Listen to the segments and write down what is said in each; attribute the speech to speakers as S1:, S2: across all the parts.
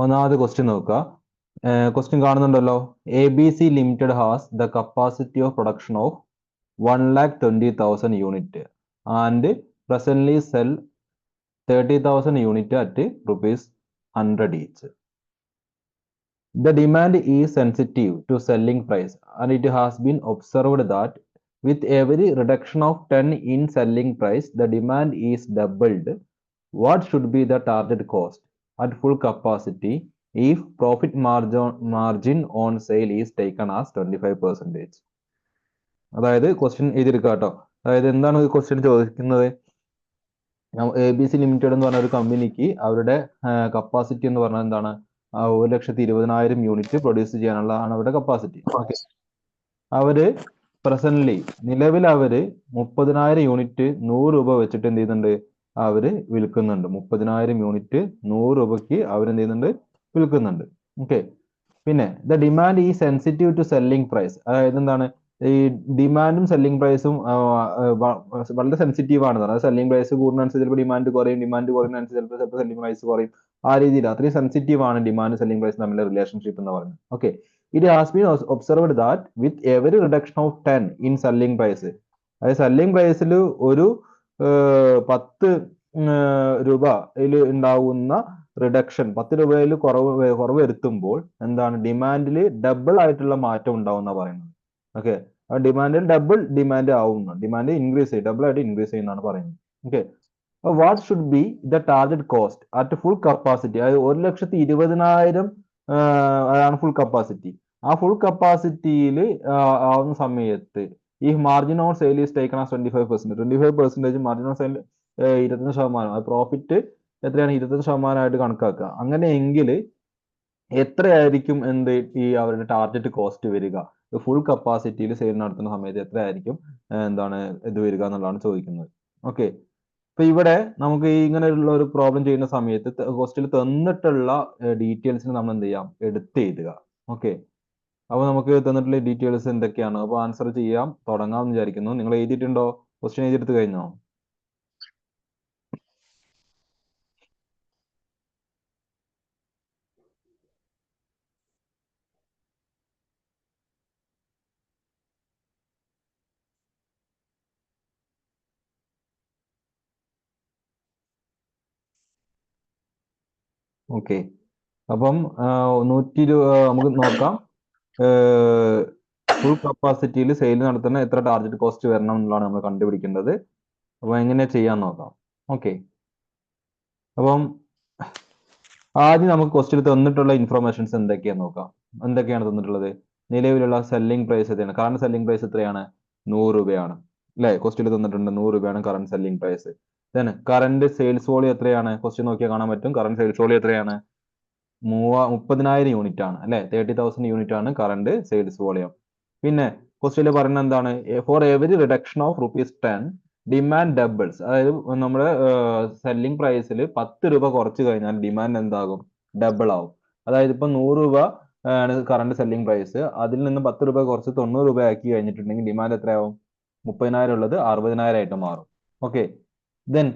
S1: ഒന്നാമത് ക്വസ്റ്റ്യൻ നോക്കുക. ക്വസ്റ്റ്യൻ കാണുന്നുണ്ടല്ലോ. A B C limited has the capacity of production of 1,20,000 unit and presently cell 30,000 unit at ₹100 each. The demand is sensitive to selling price, and it has been observed that with every reduction of 10 in selling price, the demand is doubled. What should be the target cost at full capacity if profit margin on sale is taken as 25%? അതായത് question എഴുതിയെടുക്കുക കേട്ടോ. അതായത് എന്താണ് ഈ question ചോദിക്കുന്നത്? A B C limited എന്ന് പറഞ്ഞ ഒരു കമ്പനിക്ക് അവരുടെ കപ്പാസിറ്റി എന്ന് പറഞ്ഞാൽ എന്താണ്? 1,20,000 യൂണിറ്റ് പ്രൊഡ്യൂസ് ചെയ്യാനുള്ളതാണ് അവരുടെ കപ്പാസിറ്റി. ഓക്കെ. അവര് പ്രസന്റ്ലി നിലവിൽ അവര് 30,000 യൂണിറ്റ് 100 രൂപ വെച്ചിട്ട് എന്ത് ചെയ്യുന്നുണ്ട്? അവര് വിൽക്കുന്നുണ്ട്. 30,000 യൂണിറ്റ് 100 രൂപയ്ക്ക് അവരെന്ത് ചെയ്യുന്നുണ്ട്? വിൽക്കുന്നുണ്ട്. ഓക്കെ. പിന്നെ ദ ഡിമാൻഡ് ഈ സെൻസിറ്റീവ് ടു സെല്ലിംഗ് പ്രൈസ്, അതായത് എന്താണ്? ഈ ഡിമാൻഡും സെല്ലിംഗ് പ്രൈസും വളരെ സെൻസിറ്റീവ് ആണ്. അതായത് സെല്ലിംഗ് പ്രൈസ് കൂടുന്നതനുസരിച്ച് ചിലപ്പോൾ ഡിമാൻഡ് കുറയും, ഡിമാൻഡ് കുറയുന്നതനുസരിച്ച് ചിലപ്പോൾ സെല്ലിംഗ് പ്രൈസ് കുറയും. ആ രീതിയിൽ അത്രയും സെൻസിറ്റീവ് ആണ് ഡിമാൻഡ് സെല്ലിംഗ് പ്രൈസ് തമ്മിലുള്ള റിലേഷൻഷിപ്പ് എന്ന് പറയുന്നത്. Okay. It has been observed that with every reduction of 10 in selling price, അതായത് സെല്ലിംഗ് പ്രൈസിൽ ഒരു 10 രൂപയിൽ ഉണ്ടാവുന്ന റിഡക്ഷൻ, 10 രൂപയിൽ കുറവ് വരുത്തുമ്പോൾ എന്താണ്? ഡിമാൻഡിൽ ഡബിൾ ആയിട്ടുള്ള മാറ്റം ഉണ്ടാവുന്ന പറയുന്നത്. ഓക്കെ. ആ ഡിമാൻഡിൽ ഡബിൾ ഡിമാൻഡ് ആവുന്നു, ഡിമാൻഡ് ഇൻക്രീസ് ചെയ്യും, ഡബിൾ ആയിട്ട് ഇൻക്രീസ് ചെയ്യുന്നതാണ് പറയുന്നത്. Okay. What should be the target cost at full capacity, അതായത് 1,20,000 അതാണ് ഫുൾ കപ്പാസിറ്റി. ആ ഫുൾ കപ്പാസിറ്റിയിൽ ആവുന്ന സമയത്ത് ഈ margin on sale is taken as 25%. Margin on sale 25%. അത് പ്രോഫിറ്റ് എത്രയാണ്? 25% കണക്കാക്കുക. അങ്ങനെയെങ്കിൽ എത്രയായിരിക്കും ഈ അവരുടെ ടാർഗറ്റ് കോസ്റ്റ് വരിക? ഫുൾ കപ്പാസിറ്റിയിൽ സെയിൽ നടത്തുന്ന സമയത്ത് എത്രയായിരിക്കും എന്താണ് ഇത് വരിക എന്നുള്ളതാണ് ചോദിക്കുന്നത്. ഓക്കെ. ഇപ്പൊ ഇവിടെ നമുക്ക് ഇങ്ങനെയുള്ള ഒരു പ്രോബ്ലം ചെയ്യുന്ന സമയത്ത് ക്വസ്റ്റിൽ തന്നിട്ടുള്ള ഡീറ്റെയിൽസിന് നമ്മൾ എന്ത് ചെയ്യാം? എടുത്ത് എഴുതുക. ഓക്കെ. അപ്പൊ നമുക്ക് തന്നിട്ടുള്ള ഡീറ്റെയിൽസ് എന്തൊക്കെയാണ്? അപ്പൊ ആൻസർ ചെയ്യാം, തുടങ്ങാം എന്ന് വിചാരിക്കുന്നു. നിങ്ങൾ എഴുതിയിട്ടുണ്ടോ? ക്വസ്റ്റ്യൻ എഴുതിയെടുത്ത് കഴിഞ്ഞോ? ഓക്കെ. അപ്പം നമുക്ക് നോക്കാം. ഫുൾ കപ്പാസിറ്റിയിൽ സെയിൽ നടത്തുന്ന എത്ര ടാർഗറ്റ് കോസ്റ്റ് വരണം എന്നുള്ളതാണ് നമ്മൾ കണ്ടുപിടിക്കേണ്ടത്. അപ്പൊ എങ്ങനെ ചെയ്യാൻ നോക്കാം. ഓക്കെ. അപ്പം ആദ്യം നമുക്ക് ക്വസ്റ്റിൽ തന്നിട്ടുള്ള ഇൻഫർമേഷൻസ് എന്തൊക്കെയാന്ന് നോക്കാം. എന്തൊക്കെയാണ് തന്നിട്ടുള്ളത്? നിലവിലുള്ള സെല്ലിംഗ് പ്രൈസ് എത്രയാണ്? കറണ്ട് സെല്ലിംഗ് പ്രൈസ് എത്രയാണ്? 100 രൂപയാണ് അല്ലെ? ക്വസ്റ്റിൽ തന്നിട്ടുണ്ട് 100 രൂപയാണ് current selling price. Then current sales volume എത്രയാണ്? ക്വസ്റ്റ്യൻ നോക്കിയാൽ കാണാൻ പറ്റും. കറണ്ട് സെയിൽസ് വോളിയം എത്രയാണ്? 30,000 യൂണിറ്റ് ആണ് അല്ലെ? 30,000 യൂണിറ്റ് ആണ് കറണ്ട് സെയിൽസ് വോളിയം. പിന്നെ ക്വസ്റ്റ്യനിൽ പറയുന്നത് എന്താണ്? For every reduction of ₹10 demand doubles, അതായത് നമ്മുടെ സെല്ലിംഗ് പ്രൈസിൽ 10 രൂപ കുറച്ച് കഴിഞ്ഞാൽ ഡിമാൻഡ് എന്താകും? ഡബിൾ ആവും. അതായത് ഇപ്പൊ 100 രൂപ ആണ് കറണ്ട് സെല്ലിംഗ് പ്രൈസ്, അതിൽ നിന്ന് 10 രൂപ കുറച്ച് 90 രൂപ ആക്കി കഴിഞ്ഞിട്ടുണ്ടെങ്കിൽ ഡിമാൻഡ് എത്രയാവും? 30,000 ഉള്ളത് 60,000 ആയിട്ട് മാറും. ഓക്കെ. ദെൻ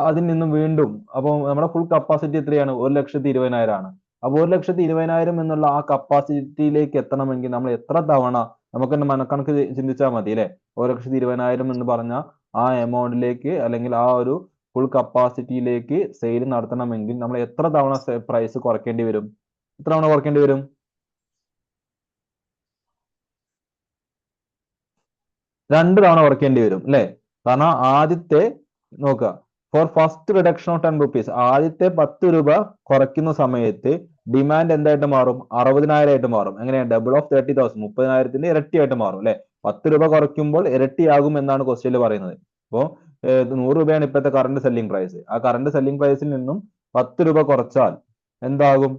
S1: അതിൽ നിന്നും വീണ്ടും അപ്പോൾ നമ്മുടെ ഫുൾ കപ്പാസിറ്റി എത്രയാണ്? 1,20,000 ആണ്. അപ്പൊ 1,20,000 എന്നുള്ള ആ കപ്പാസിറ്റിയിലേക്ക് എത്തണമെങ്കിൽ നമ്മൾ എത്ര തവണ, നമുക്ക് തന്നെ മനക്കണക്ക് ചിന്തിച്ചാൽ മതി അല്ലെ? 1,20,000 എന്ന് പറഞ്ഞ ആ എമൗണ്ടിലേക്ക്, അല്ലെങ്കിൽ ആ ഒരു ഫുൾ കപ്പാസിറ്റിയിലേക്ക് സെയിൽ നടത്തണമെങ്കിൽ നമ്മൾ എത്ര തവണ പ്രൈസ് കുറയ്ക്കേണ്ടി വരും? എത്ര തവണ കുറയ്ക്കേണ്ടി വരും? 2 തവണ കുറയ്ക്കേണ്ടി വരും അല്ലെ? കാരണം ആദ്യത്തെ നോക്കുക, for first reduction of 10 rupees, ആദ്യത്തെ 10 രൂപ കുറയ്ക്കുന്ന സമയത്ത് ഡിമാൻഡ് എന്തായിട്ട് മാറും? 60,000 ആയിട്ട് മാറും. എങ്ങനെയാണ്? ഡബിൾ ഓഫ് 30,000, 30,000ത്തിന്റെ ഇരട്ടിയായിട്ട് മാറും അല്ലെ? 10 രൂപ കുറയ്ക്കുമ്പോൾ ഇരട്ടിയാകും എന്നാണ് ക്വസ്റ്റ്യനിൽ പറയുന്നത്. അപ്പോൾ 100 രൂപയാണ് ഇപ്പോഴത്തെ കറണ്ട് സെല്ലിംഗ് പ്രൈസ്. ആ കറണ്ട് സെല്ലിംഗ് പ്രൈസിൽ നിന്നും 10 രൂപ കുറച്ചാൽ എന്താകും?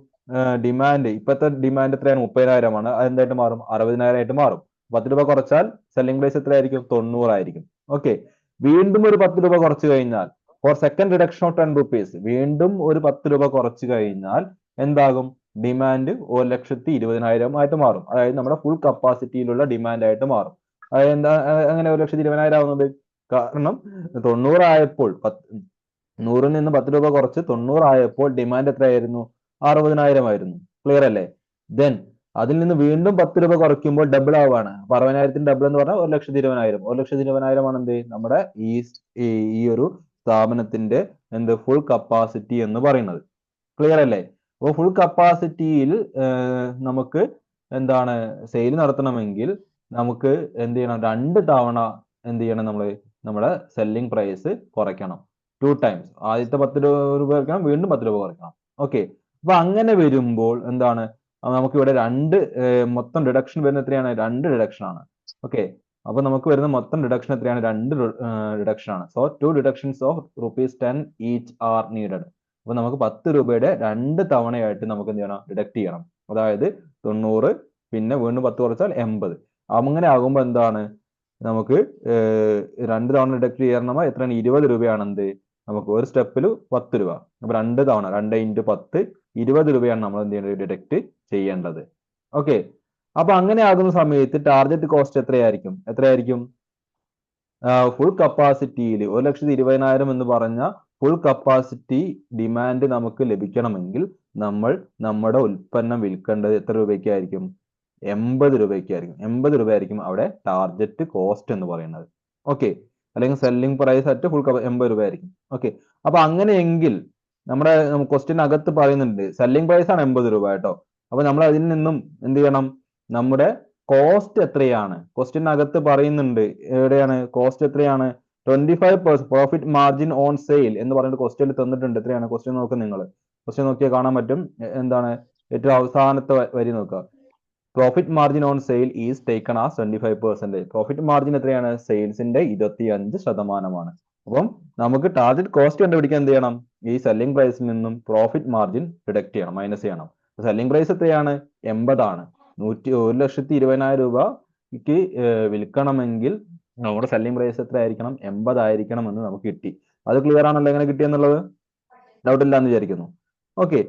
S1: ഡിമാൻഡ്, ഇപ്പോഴത്തെ ഡിമാൻഡ് എത്രയാണ്? 30,000 ആണ്. അത് എന്തായിട്ട് മാറും? 60,000 ആയിട്ട് മാറും. 10 രൂപ കുറച്ചാൽ സെല്ലിംഗ് പ്രൈസ് എത്രയായിരിക്കും? 90 ആയിരിക്കും. ഓക്കെ. വീണ്ടും ഒരു 10 രൂപ കുറച്ച് കഴിഞ്ഞാൽ, for second reduction of 10 rupees, വീണ്ടും ഒരു 10 രൂപ കുറച്ച് കഴിഞ്ഞാൽ എന്താകും? ഡിമാൻഡ് 1,20,000 ആയിട്ട് മാറും. അതായത് നമ്മുടെ ഫുൾ കപ്പാസിറ്റിയിലുള്ള ഡിമാൻഡ് ആയിട്ട് മാറും. അതായത് എന്താ അങ്ങനെ 1,20,000 ആവുന്നത്? കാരണം 90 ആയപ്പോൾ 100ൽ നിന്ന് 10 രൂപ കുറച്ച് 90 ആയപ്പോൾ ഡിമാൻഡ് എത്രയായിരുന്നു? 60,000 ആയിരുന്നു. ക്ലിയർ അല്ലേ? ദെൻ അതിൽ നിന്ന് വീണ്ടും 10 രൂപ കുറയ്ക്കുമ്പോൾ ഡബിൾ ആവുകയാണ്. അപ്പൊ 60,000 ഡബിൾ എന്ന് പറഞ്ഞാൽ 1,20,000. 1,20,000 ആണ് എന്ത് നമ്മുടെ ഈ ഒരു സ്ഥാപനത്തിന്റെ എന്ത് ഫുൾ കപ്പാസിറ്റി എന്ന് പറയുന്നത്. ക്ലിയർ അല്ലേ? അപ്പോൾ ഫുൾ കപ്പാസിറ്റിയിൽ നമുക്ക് എന്താണ് സെയിൽ നടത്തണമെങ്കിൽ നമുക്ക് എന്ത് ചെയ്യണം? 2 തവണ എന്ത് ചെയ്യണം? നമ്മൾ നമ്മുടെ സെല്ലിംഗ് പ്രൈസ് കുറയ്ക്കണം. 2 ടൈംസ്. ആദ്യത്തെ 10 രൂപ കുറയ്ക്കണം, വീണ്ടും 10 രൂപ കുറയ്ക്കണം. ഓക്കെ. അപ്പൊ അങ്ങനെ വരുമ്പോൾ എന്താണ് നമുക്ക് ഇവിടെ മൊത്തം ഡിഡക്ഷൻ വരുന്നത് എത്രയാണ്? 2 ഡിഡക്ഷൻ ആണ്. ഓക്കെ. അപ്പൊ നമുക്ക് വരുന്ന മൊത്തം ഡിഡക്ഷൻ എത്രയാണ്? 2 ഡിഡക്ഷൻ ആണ്. So 2 deductions of ₹10 each R needed. അപ്പൊ നമുക്ക് 10 രൂപയുടെ 2 തവണയായിട്ട് നമുക്ക് എന്ത് ചെയ്യണം? ഡിഡക്ട് ചെയ്യണം. അതായത് 90, പിന്നെ വീണ്ടും 10 കുറച്ചാൽ 80. അങ്ങനെ ആകുമ്പോൾ എന്താണ് നമുക്ക് 2 തവണ ഡിഡക്ട് ചെയ്യണം. എത്രയാണ്? 20 രൂപയാണ് എന്ത് നമുക്ക് ഒരു സ്റ്റെപ്പിൽ 10 രൂപ. അപ്പൊ 2 തവണ 2 × 10 20 രൂപയാണ് നമ്മൾ എന്ത് ചെയ്യേണ്ടത്? ഡിഡക്ട് ചെയ്യേണ്ടത്. ഓക്കെ. അപ്പൊ അങ്ങനെ ആകുന്ന സമയത്ത് ടാർഗറ്റ് കോസ്റ്റ് എത്രയായിരിക്കും? ഫുൾ കപ്പാസിറ്റിയിൽ 1,20,000 എന്ന് പറഞ്ഞ ഫുൾ കപ്പാസിറ്റി ഡിമാൻഡ് നമുക്ക് ലഭിക്കണമെങ്കിൽ നമ്മൾ നമ്മുടെ ഉൽപ്പന്നം വിൽക്കേണ്ടത് എത്ര രൂപയ്ക്കായിരിക്കും? 80 രൂപയ്ക്കായിരിക്കും. 80 രൂപയായിരിക്കും അവിടെ ടാർഗറ്റ് കോസ്റ്റ് എന്ന് പറയുന്നത്. ഓക്കെ. അല്ലെങ്കിൽ സെല്ലിംഗ് പ്രൈസ് അറ്റ് ഫുൾ 80 രൂപയായിരിക്കും. ഓക്കെ. അപ്പൊ അങ്ങനെയെങ്കിൽ നമ്മുടെ ക്വസ്റ്റ്യനകത്ത് പറയുന്നുണ്ട് സെല്ലിംഗ് പ്രൈസ് ആണ് 80 രൂപ കേട്ടോ. അപ്പൊ നമ്മൾ അതിൽ നിന്നും എന്ത് ചെയ്യണം? നമ്മുടെ കോസ്റ്റ് എത്രയാണ്? ക്വസ്റ്റ്യനകത്ത് പറയുന്നുണ്ട്. എവിടെയാണ് കോസ്റ്റ് എത്രയാണ്? 25% പ്രോഫിറ്റ് മാർജിൻ ഓൺ സെയിൽ എന്ന് പറഞ്ഞിട്ട് ക്വസ്റ്റ്യനിൽ തന്നിട്ടുണ്ട്. എത്രയാണ്? ക്വസ്റ്റ്യൻ നോക്കുക നിങ്ങൾ. ക്വസ്റ്റ്യൻ നോക്കിയാൽ കാണാൻ പറ്റും. എന്താണ് ഏറ്റവും അവസാനത്തെ വരി നോക്കുക. Profit margin on sale is taken as 25%. Profit margin എത്രയാണ്? സെയിൽസിന്റെ 25%. അപ്പം നമുക്ക് ടാർഗറ്റ് കോസ്റ്റ് കണ്ടുപിടിക്കാൻ എന്ത് ചെയ്യണം? ഈ സെല്ലിംഗ് പ്രൈസിൽ നിന്നും പ്രോഫിറ്റ് മാർജിൻ ഡിഡക്ട് ചെയ്യണം, മൈനസ് ചെയ്യണം. സെല്ലിംഗ് പ്രൈസ് എത്രയാണ്? 80 ആണ്. 1,20,000 രൂപയ്ക്ക് വിൽക്കണമെങ്കിൽ നമ്മുടെ സെല്ലിംഗ് പ്രൈസ് എത്ര ആയിരിക്കണം? 80 ആയിരിക്കണം എന്ന് നമുക്ക് കിട്ടി. അത് ക്ലിയർ ആണല്ലോ എങ്ങനെ കിട്ടിയെന്നുള്ളത്? ഡൗട്ട് ഇല്ല എന്ന് വിചാരിക്കുന്നു. ഓക്കെ.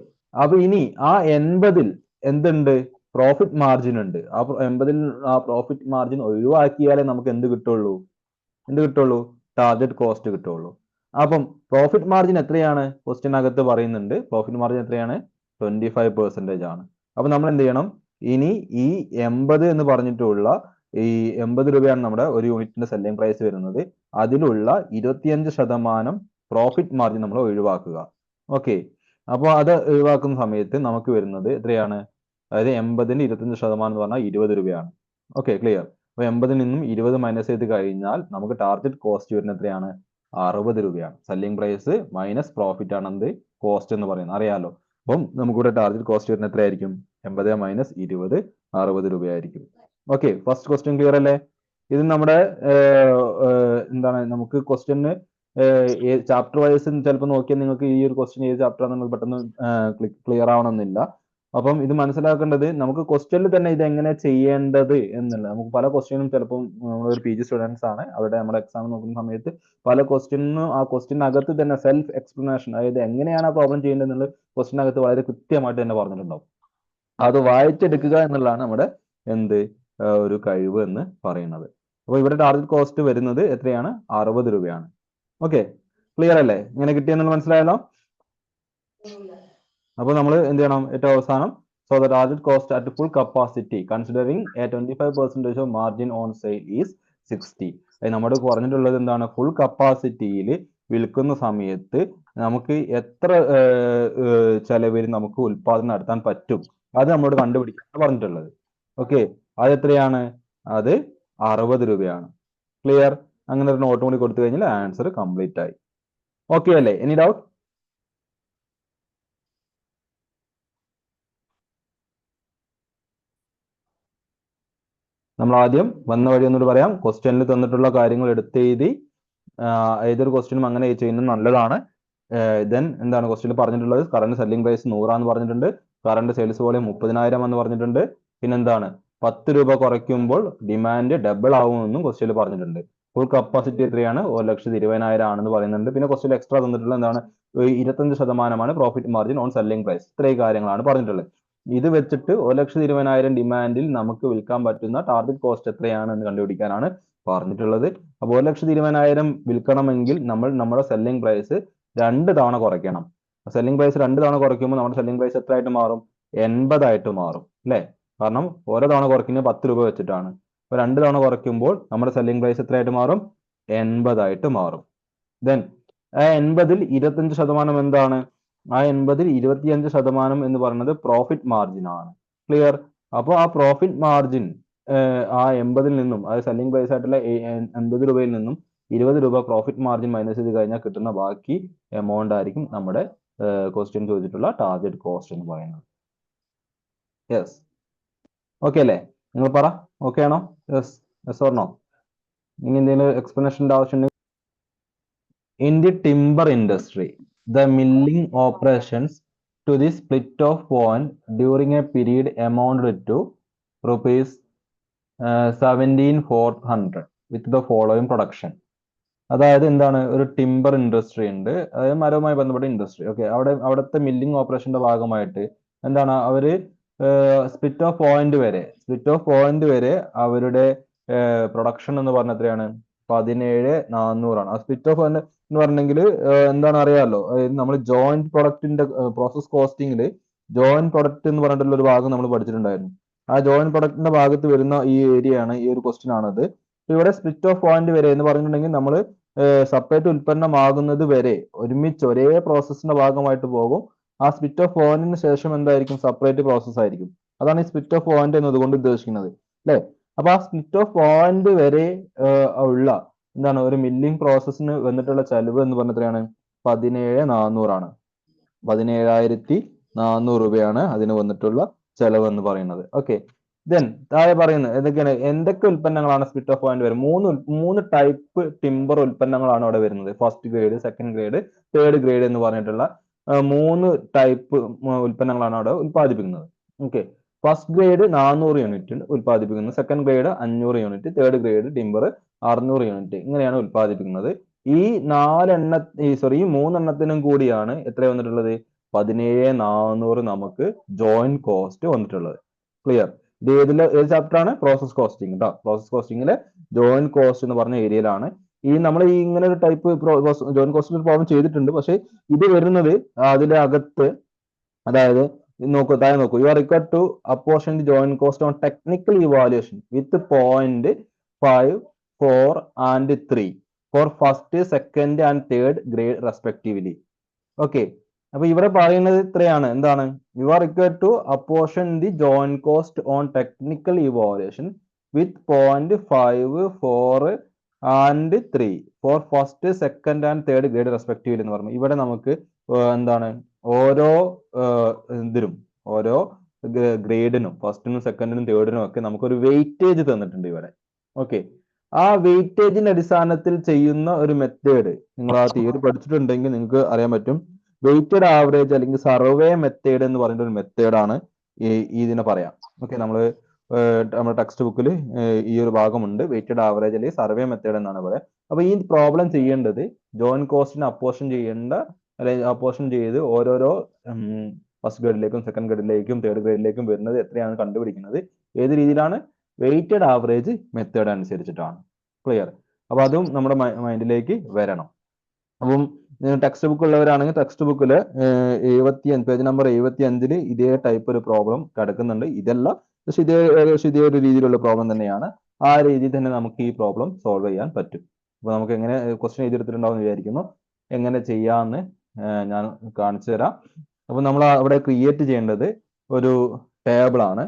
S1: അപ്പൊ ഇനി ആ 80-ൽ എന്തുണ്ട്? പ്രോഫിറ്റ് മാർജിൻ ഉണ്ട്. ആ 80-ൽ ആ പ്രോഫിറ്റ് മാർജിൻ ഒഴിവാക്കിയാലേ നമുക്ക് എന്ത് കിട്ടുള്ളൂ? ടാർഗറ്റ് കോസ്റ്റ് കിട്ടുള്ളൂ. അപ്പം പ്രോഫിറ്റ് മാർജിൻ എത്രയാണ്? ക്വസ്റ്റ്യനകത്ത് പറയുന്നുണ്ട്. പ്രോഫിറ്റ് മാർജിൻ എത്രയാണ്? 25% ആണ്. അപ്പൊ നമ്മൾ എന്ത് ചെയ്യണം? ഇനി ഈ 80 എന്ന് പറഞ്ഞിട്ടുള്ള ഈ 80 രൂപയാണ് നമ്മുടെ ഒരു യൂണിറ്റിന്റെ സെല്ലിംഗ് പ്രൈസ് വരുന്നത്. അതിലുള്ള 25% പ്രോഫിറ്റ് മാർജിൻ നമ്മൾ ഒഴിവാക്കുക. ഓക്കെ. അപ്പോൾ അത് ഒഴിവാക്കുന്ന സമയത്ത് നമുക്ക് വരുന്നത് എത്രയാണ്? അതായത് 80-ന് 25% എന്ന് പറഞ്ഞാൽ 20 രൂപയാണ്. ഓക്കെ. ക്ലിയർ? അപ്പൊ 80-ൽ നിന്നും 20 മൈനസ് ചെയ്ത് കഴിഞ്ഞാൽ നമുക്ക് ടാർഗറ്റ് കോസ്റ്റ് വരുന്നത് എത്രയാണ്? 60 രൂപയാണ്. സെല്ലിംഗ് പ്രൈസ് മൈനസ് പ്രോഫിറ്റ് ആണ് എന്ത് കോസ്റ്റ് എന്ന് പറയുന്നത്, അറിയാലോ. അപ്പം നമുക്കിവിടെ ടാർഗറ്റ് കോസ്റ്റ് വരുന്നത് എത്രയായിരിക്കും? 80 മൈനസ് 20 60 രൂപയായിരിക്കും. ഓക്കെ. ഫസ്റ്റ് ക്വസ്റ്റ്യൻ ക്ലിയർ അല്ലേ? ഇത് നമ്മുടെ എന്താണ് നമുക്ക് ക്വസ്റ്റ്യന് ചാപ്റ്റർ വൈസ് ചിലപ്പോൾ നോക്കിയാൽ നിങ്ങൾക്ക് ഈ ഒരു ക്വസ്റ്റ്യൻ ഏത് ചാപ്റ്റർ ആണെന്ന് പെട്ടെന്ന് ക്ലിയർ ആവണമെന്നില്ല. അപ്പം ഇത് മനസ്സിലാക്കേണ്ടത് നമുക്ക് ക്വസ്റ്റ്യനിൽ തന്നെ ഇത് എങ്ങനെ ചെയ്യേണ്ടത് എന്നുള്ള, നമുക്ക് പല ക്വസ്റ്റ്യനും ചിലപ്പം നമ്മളൊരു PG സ്റ്റുഡൻസ് ആണ്, അവിടെ നമ്മുടെ എക്സാം നോക്കുന്ന സമയത്ത് പല ക്വസ്റ്റ്യനും ആ ക്വസ്റ്റ്യനകത്ത് തന്നെ സെൽഫ് എക്സ്പ്ലനേഷൻ, അതായത് എങ്ങനെയാണ് ആ പ്രോബ്ലം ചെയ്യേണ്ടത് എന്നുള്ളത് ക്വസ്റ്റ്യനകത്ത് വളരെ കൃത്യമായിട്ട് തന്നെ പറഞ്ഞിട്ടുണ്ടാവും. അത് വായിച്ചെടുക്കുക എന്നുള്ളതാണ് നമ്മുടെ ഒരു കഴിവ് എന്ന് പറയുന്നത്. അപ്പോൾ ഇവിടെ ടാർഗറ്റ് കോസ്റ്റ് വരുന്നത് എത്രയാണ്? 60 രൂപയാണ്. ഓക്കെ. ക്ലിയർ അല്ലേ? ഇങ്ങനെ കിട്ടിയെന്നുള്ള മനസ്സിലായല്ലോ? അപ്പോൾ നമ്മൾ എന്ത് ചെയ്യണം? ഏറ്റവും അവസാനം so the target cost at full capacity considering A 25% of margin on sale is 60. നമ്മൾ പറഞ്ഞിട്ടുള്ളത് എന്താണ്? ഫുൾ കപ്പാസിറ്റിയിൽ വിൽക്കുന്ന സമയത്ത് നമുക്ക് എത്ര ചെലവിൽ നമുക്ക് ഉൽപാദനം നടത്താൻ പറ്റും, അത് നമ്മളോട് കണ്ടുപിടിക്കാൻ പറഞ്ഞിട്ടുള്ളത്. ഓക്കെ. അത് എത്രയാണ്? അത് 60 രൂപയാണ്. ക്ലിയർ? അങ്ങനെ ഒരു നോട്ട് കൂടി കൊടുത്തു കഴിഞ്ഞാൽ ആൻസർ കംപ്ലീറ്റ് ആയി. ഓക്കെ അല്ലേ? Any doubt? നമ്മൾ ആദ്യം വന്ന വഴി ഒന്നുകൂടി പറയാം. ക്വസ്റ്റ്യനിൽ തന്നിട്ടുള്ള കാര്യങ്ങൾ എടുത്തെഴുതി ഏതൊരു ക്വസ്റ്റ്യനും അങ്ങനെ ചെയ്യുന്നത് നല്ലതാണ്. ദെൻ എന്താണ് ക്വസ്റ്റ്യനിൽ പറഞ്ഞിട്ടുള്ളത്? കറന്റ് സെല്ലിംഗ് പ്രൈസ് 100 പറഞ്ഞിട്ടുണ്ട്. കറന്റ് സെയിൽസ് വോളിയം 30,000 എന്ന് പറഞ്ഞിട്ടുണ്ട്. പിന്നെന്താണ് 10 രൂപ കുറയ്ക്കുമ്പോൾ ഡിമാൻഡ് ഡബിൾ ആവുമെന്നും ക്വസ്റ്റ്യനിൽ പറഞ്ഞിട്ടുണ്ട്. ഫുൾ കപ്പാസിറ്റി എത്രയാണ്? 1,20,000 ആണെന്ന് പറയുന്നുണ്ട്. പിന്നെ ക്വസ്റ്റ്യൻ എക്സ്ട്രാ തന്നിട്ടുള്ള എന്താണ്? 25% profit margin on selling price. ഇത്രയും കാര്യങ്ങളാണ് പറഞ്ഞിട്ടുള്ളത്. ഇത് വെച്ചിട്ട് 1,20,000 ഡിമാൻഡിൽ നമുക്ക് വിൽക്കാൻ പറ്റുന്ന ടാർഗറ്റ് കോസ്റ്റ് എത്രയാണ് എന്ന് കണ്ടുപിടിക്കാനാണ് പറഞ്ഞിട്ടുള്ളത്. അപ്പോൾ 1,20,000 വിൽക്കണമെങ്കിൽ നമ്മൾ നമ്മുടെ സെല്ലിംഗ് പ്രൈസ് 2 തവണ കുറയ്ക്കണം. സെല്ലിംഗ് പ്രൈസ് 2 തവണ കുറയ്ക്കുമ്പോൾ നമ്മുടെ സെല്ലിംഗ് പ്രൈസ് എത്ര ആയിട്ട് മാറും? 80 ആയിട്ട് മാറും അല്ലേ? കാരണം ഓരോ തവണ കുറയ്ക്കുന്നത് 10 രൂപ വെച്ചിട്ടാണ്. അപ്പൊ 2 തവണ കുറയ്ക്കുമ്പോൾ നമ്മുടെ സെല്ലിംഗ് പ്രൈസ് എത്രയായിട്ട് മാറും? 80 ആയിട്ട് മാറും. ദെൻ ആ 80-ൽ 25% എന്താണ്? ആ 80-ൽ 25% എന്ന് പറയുന്നത് പ്രോഫിറ്റ് മാർജിൻ ആണ്. ക്ലിയർ? അപ്പോൾ ആ പ്രോഫിറ്റ് മാർജിൻ ആ 80-ൽ നിന്നും, അതായത് സെല്ലിംഗ് പ്രൈസ് ആയിട്ടുള്ള 80 രൂപയിൽ നിന്നും 20 രൂപ പ്രോഫിറ്റ് മാർജിൻ മൈനസ് ചെയ്ത് കഴിഞ്ഞാൽ കിട്ടുന്ന ബാക്കി എമൗണ്ട് ആയിരിക്കും നമ്മുടെ ക്വസ്റ്റ്യൻ ചോദിച്ചിട്ടുള്ള ടാർഗറ്റ് കോസ്റ്റ് എന്ന് പറയുന്നത്. യെസ്, ഓക്കെ അല്ലേ? നിങ്ങൾ പറ, ഓക്കെ ആണോ? Yes, yes or no? ഇനി എന്തെങ്കിലും എക്സ്പ്ലനേഷൻ്റെ ആവശ്യമുണ്ടെങ്കിൽ. In the timber industry, the milling operations to the split of point during a period amounted to rupees 17,400 with the following production. അതായത് എന്താണ്? ഒരു ടിമ്പർ ഇൻഡസ്ട്രി ഉണ്ട്, അതായത് മരവുമായി ബന്ധപ്പെട്ട ഇൻഡസ്ട്രി. ഓക്കെ, അവിടുത്തെ മില്ലിംഗ് ഓപ്പറേഷന്റെ ഭാഗമായിട്ട് എന്താണ് അവര് സ്പ്ലിറ്റ് ഓഫ് പോയിന്റ് വരെ അവരുടെ പ്രൊഡക്ഷൻ എന്ന് പറഞ്ഞ എത്രയാണ്? 17,400 ആണ്. ആ സ്പ്ലിറ്റ് ഓഫ് എന്ന് പറഞ്ഞെങ്കിൽ എന്താണ് അറിയാമല്ലോ, നമ്മൾ ജോയിന്റ് പ്രൊഡക്റ്റിന്റെ പ്രോസസ് കോസ്റ്റിംഗിൽ ജോയിന്റ് പ്രൊഡക്റ്റ് എന്ന് പറഞ്ഞിട്ടുള്ള ഒരു ഭാഗം നമ്മൾ പഠിച്ചിട്ടുണ്ടായിരുന്നു. ആ ജോയിന്റ് പ്രൊഡക്റ്റിന്റെ ഭാഗത്ത് വരുന്ന ഈ ഏരിയ ആണ്, ഈ ഒരു ക്വസ്റ്റ്യൻ ആണത്. ഇവിടെ സ്പ്ലിറ്റ് ഓഫ് പോയിന്റ് വരെ എന്ന് പറഞ്ഞിട്ടുണ്ടെങ്കിൽ നമ്മൾ സെപ്പറേറ്റ് ഉൽപ്പന്നമാകുന്നത് വരെ ഒരുമിച്ച് ഒരേ പ്രോസസ്സിന്റെ ഭാഗമായിട്ട് പോകും. ആ സ്പ്ലിറ്റ് ഓഫ് പോയിന്റിന് ശേഷം എന്തായിരിക്കും? സെപ്പറേറ്റ് പ്രോസസ് ആയിരിക്കും. അതാണ് ഈ സ്പ്ലിറ്റ് ഓഫ് പോയിന്റ് എന്നതുകൊണ്ട് ഉദ്ദേശിക്കുന്നത് അല്ലേ? അപ്പൊ ആ സ്പ്ലിറ്റ് ഓഫ് പോയിന്റ് വരെ ഉള്ള എന്താണ് ഒരു മില്ലിംഗ് പ്രോസസ്സിന് വന്നിട്ടുള്ള ചെലവ് എന്ന് പറഞ്ഞ എത്രയാണ്? 17,400 ആണ്. 17,400 രൂപയാണ് അതിന് വന്നിട്ടുള്ള ചെലവ് എന്ന് പറയുന്നത്. ഓക്കെ, ദെൻ താഴെ പറയുന്നത് എന്തൊക്കെ ഉൽപ്പന്നങ്ങളാണ് സ്പ്ലിറ്റ് ഓഫ് പോയിന്റ് വരും? മൂന്ന് ടൈപ്പ് ടിമ്പർ ഉൽപ്പന്നങ്ങളാണ് അവിടെ വരുന്നത്. First grade, second grade, third grade എന്ന് പറഞ്ഞിട്ടുള്ള 3 ടൈപ്പ് ഉൽപ്പന്നങ്ങളാണ് അവിടെ ഉൽപ്പാദിപ്പിക്കുന്നത്. ഓക്കെ, ഫസ്റ്റ് ഗ്രേഡ് 400 യൂണിറ്റ് ഉൽപ്പാദിപ്പിക്കുന്നത്, second grade 500 unit, third grade timber 600 unit, ഇങ്ങനെയാണ് ഉൽപ്പാദിപ്പിക്കുന്നത്. ഈ 3 എണ്ണത്തിനും കൂടിയാണ് എത്ര വന്നിട്ടുള്ളത്? 17,400 നമുക്ക് ജോയിന്റ് കോസ്റ്റ് വന്നിട്ടുള്ളത്. ക്ലിയർ? ഇത് ഏത് ചാപ്റ്റർ ആണ്? പ്രോസസ് കോസ്റ്റിംഗ് കേട്ടോ. പ്രോസസ് കോസ്റ്റിംഗിലെ ജോയിന്റ് കോസ്റ്റ് എന്ന് പറഞ്ഞ ഏരിയയിലാണ് നമ്മൾ ഇങ്ങനെ ഒരു ടൈപ്പ് ജോയിന്റ് കോസ്റ്റിംഗ് പ്രോബ്ലം ചെയ്തിട്ടുണ്ട്. പക്ഷെ ഇത് വരുന്നത് അതിന്റെ അകത്ത്, അതായത് നോക്കൂ, താഴെ നോക്കൂ. You are required to apportion the joint cost on technical evaluation with 0.5, 4 and 3 for first, second and third grade respectively. Okay, അപ്പൊ ഇവിടെ പറയുന്നത് ഇത്രയാണ്. എന്താണ്? You are required to apportion the joint cost on technical evaluation with 0.5, 4 and 3 for first, second and third grade respectively എന്ന് പറഞ്ഞു. ഇവിടെ നമുക്ക് എന്താണ് ഓരോ ഇതിനും, ഓരോ ഗ്രേഡിനും, ഫസ്റ്റിനും സെക്കൻഡിനും തേർഡിനും ഒക്കെ നമുക്കൊരു വെയിറ്റേജ് തന്നിട്ടുണ്ട് ഇവിടെ. ഓക്കെ, ആ വെയിറ്റേജിന്റെ അടിസ്ഥാനത്തിൽ ചെയ്യുന്ന ഒരു മെത്തേഡ് നിങ്ങൾ ആ തിയറി പഠിച്ചിട്ടുണ്ടെങ്കിൽ നിങ്ങൾക്ക് അറിയാൻ പറ്റും. വെയിറ്റഡ് ആവറേജ് അല്ലെങ്കിൽ സർവേ മെത്തേഡ് എന്ന് പറയുന്ന ഒരു മെത്തേഡാണ് ഇതിനെ പറയാം. ഓക്കെ, നമ്മുടെ ടെക്സ്റ്റ് ബുക്കിൽ ഈ ഒരു ഭാഗമുണ്ട്, വെയിറ്റഡ് ആവറേജ് അല്ലെങ്കിൽ സർവേ മെത്തേഡ് എന്നാണ് പറയാം. അപ്പൊ ഈ പ്രോബ്ലം ചെയ്യേണ്ടത് ജോയിന്റ് കോസ്റ്റിനെ അപ്പോർഷൻ ചെയ്യേണ്ട, അല്ലെങ്കിൽ അപ്പോർഷൻ ചെയ്ത് ഓരോരോ ഫസ്റ്റ് ഗ്രേഡിലേക്കും സെക്കൻഡ് ഗ്രേഡിലേക്കും തേർഡ് ഗ്രേഡിലേക്കും വരുന്നത് എത്രയാണ് കണ്ടുപിടിക്കുന്നത് ഏത് രീതിയിലാണ്? വെയിറ്റഡ് ആവറേജ് മെത്തേഡ് അനുസരിച്ചിട്ടാണ്. ക്ലിയർ? അപ്പൊ അതും നമ്മുടെ മൈൻഡിലേക്ക് വരണം. അപ്പം ടെക്സ്റ്റ് ബുക്ക് ഉള്ളവരാണെങ്കിൽ ടെക്സ്റ്റ് ബുക്കിൽ 75 പേജ് നമ്പർ 75-ൽ ഇതേ ടൈപ്പ് ഒരു പ്രോബ്ലം കിടക്കുന്നുണ്ട്. ഇതല്ല, പക്ഷെ ഇതേ ഒരു രീതിയിലുള്ള പ്രോബ്ലം തന്നെയാണ്. ആ രീതിയിൽ തന്നെ നമുക്ക് ഈ പ്രോബ്ലം സോൾവ് ചെയ്യാൻ പറ്റും. അപ്പൊ നമുക്ക് എങ്ങനെ ക്വസ്റ്റ്യൻ എഴുതിയെടുത്തിട്ടുണ്ടാവും വിചാരിക്കുന്നു. എങ്ങനെ ചെയ്യാമെന്ന് ഞാൻ കാണിച്ചു തരാം. അപ്പൊ നമ്മൾ അവിടെ ക്രിയേറ്റ് ചെയ്യേണ്ടത് ഒരു ടേബിൾ ആണ്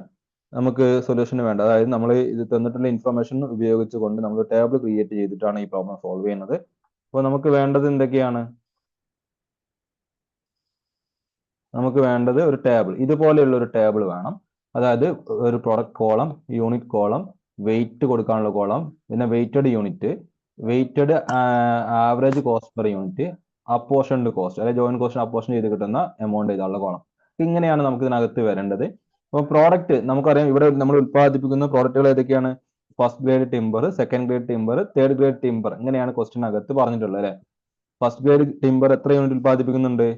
S1: നമുക്ക് സൊല്യൂഷന് വേണ്ട. അതായത് നമ്മൾ ഇത് തന്നിട്ടുള്ള ഇൻഫർമേഷൻ ഉപയോഗിച്ചുകൊണ്ട് നമ്മൾ ടേബിൾ ക്രിയേറ്റ് ചെയ്തിട്ടാണ് ഈ പ്രോബ്ലം സോൾവ് ചെയ്യുന്നത്. അപ്പോൾ നമുക്ക് വേണ്ടത് എന്തൊക്കെയാണ്? നമുക്ക് വേണ്ടത് ഒരു ടേബിൾ, ഇതുപോലെയുള്ള ഒരു ടേബിൾ വേണം. അതായത് ഒരു product column, unit column, weight കൊടുക്കാനുള്ള കോളം, പിന്നെ weighted unit, weighted average cost per unit, apportioned cost, അതായത് ജോയിന്റ് കോസ്റ്റ് അപ്പോർഷൻ ചെയ്ത് കിട്ടുന്ന എമൗണ്ട് ചെയ്തുള്ള കോളം. ഇങ്ങനെയാണ് നമുക്ക് ഇതിനകത്ത് വരേണ്ടത്. അപ്പോൾ പ്രോഡക്റ്റ് നമുക്കറിയാം, ഇവിടെ നമ്മൾ ഉത്പാദിപ്പിക്കുന്ന പ്രോഡക്റ്റുകൾ ഏതൊക്കെയാണ്? First grade timber, second grade timber, third grade timber, ഇങ്ങനെയാണ് ക്വസ്റ്റിനകത്ത് പറഞ്ഞിട്ടുള്ളത് അല്ലെ. ഫസ്റ്റ് ഗ്രേഡ് ടിമ്പർ എത്ര യൂണിറ്റ് ഉത്പാദിപ്പിക്കുന്നുണ്ട്?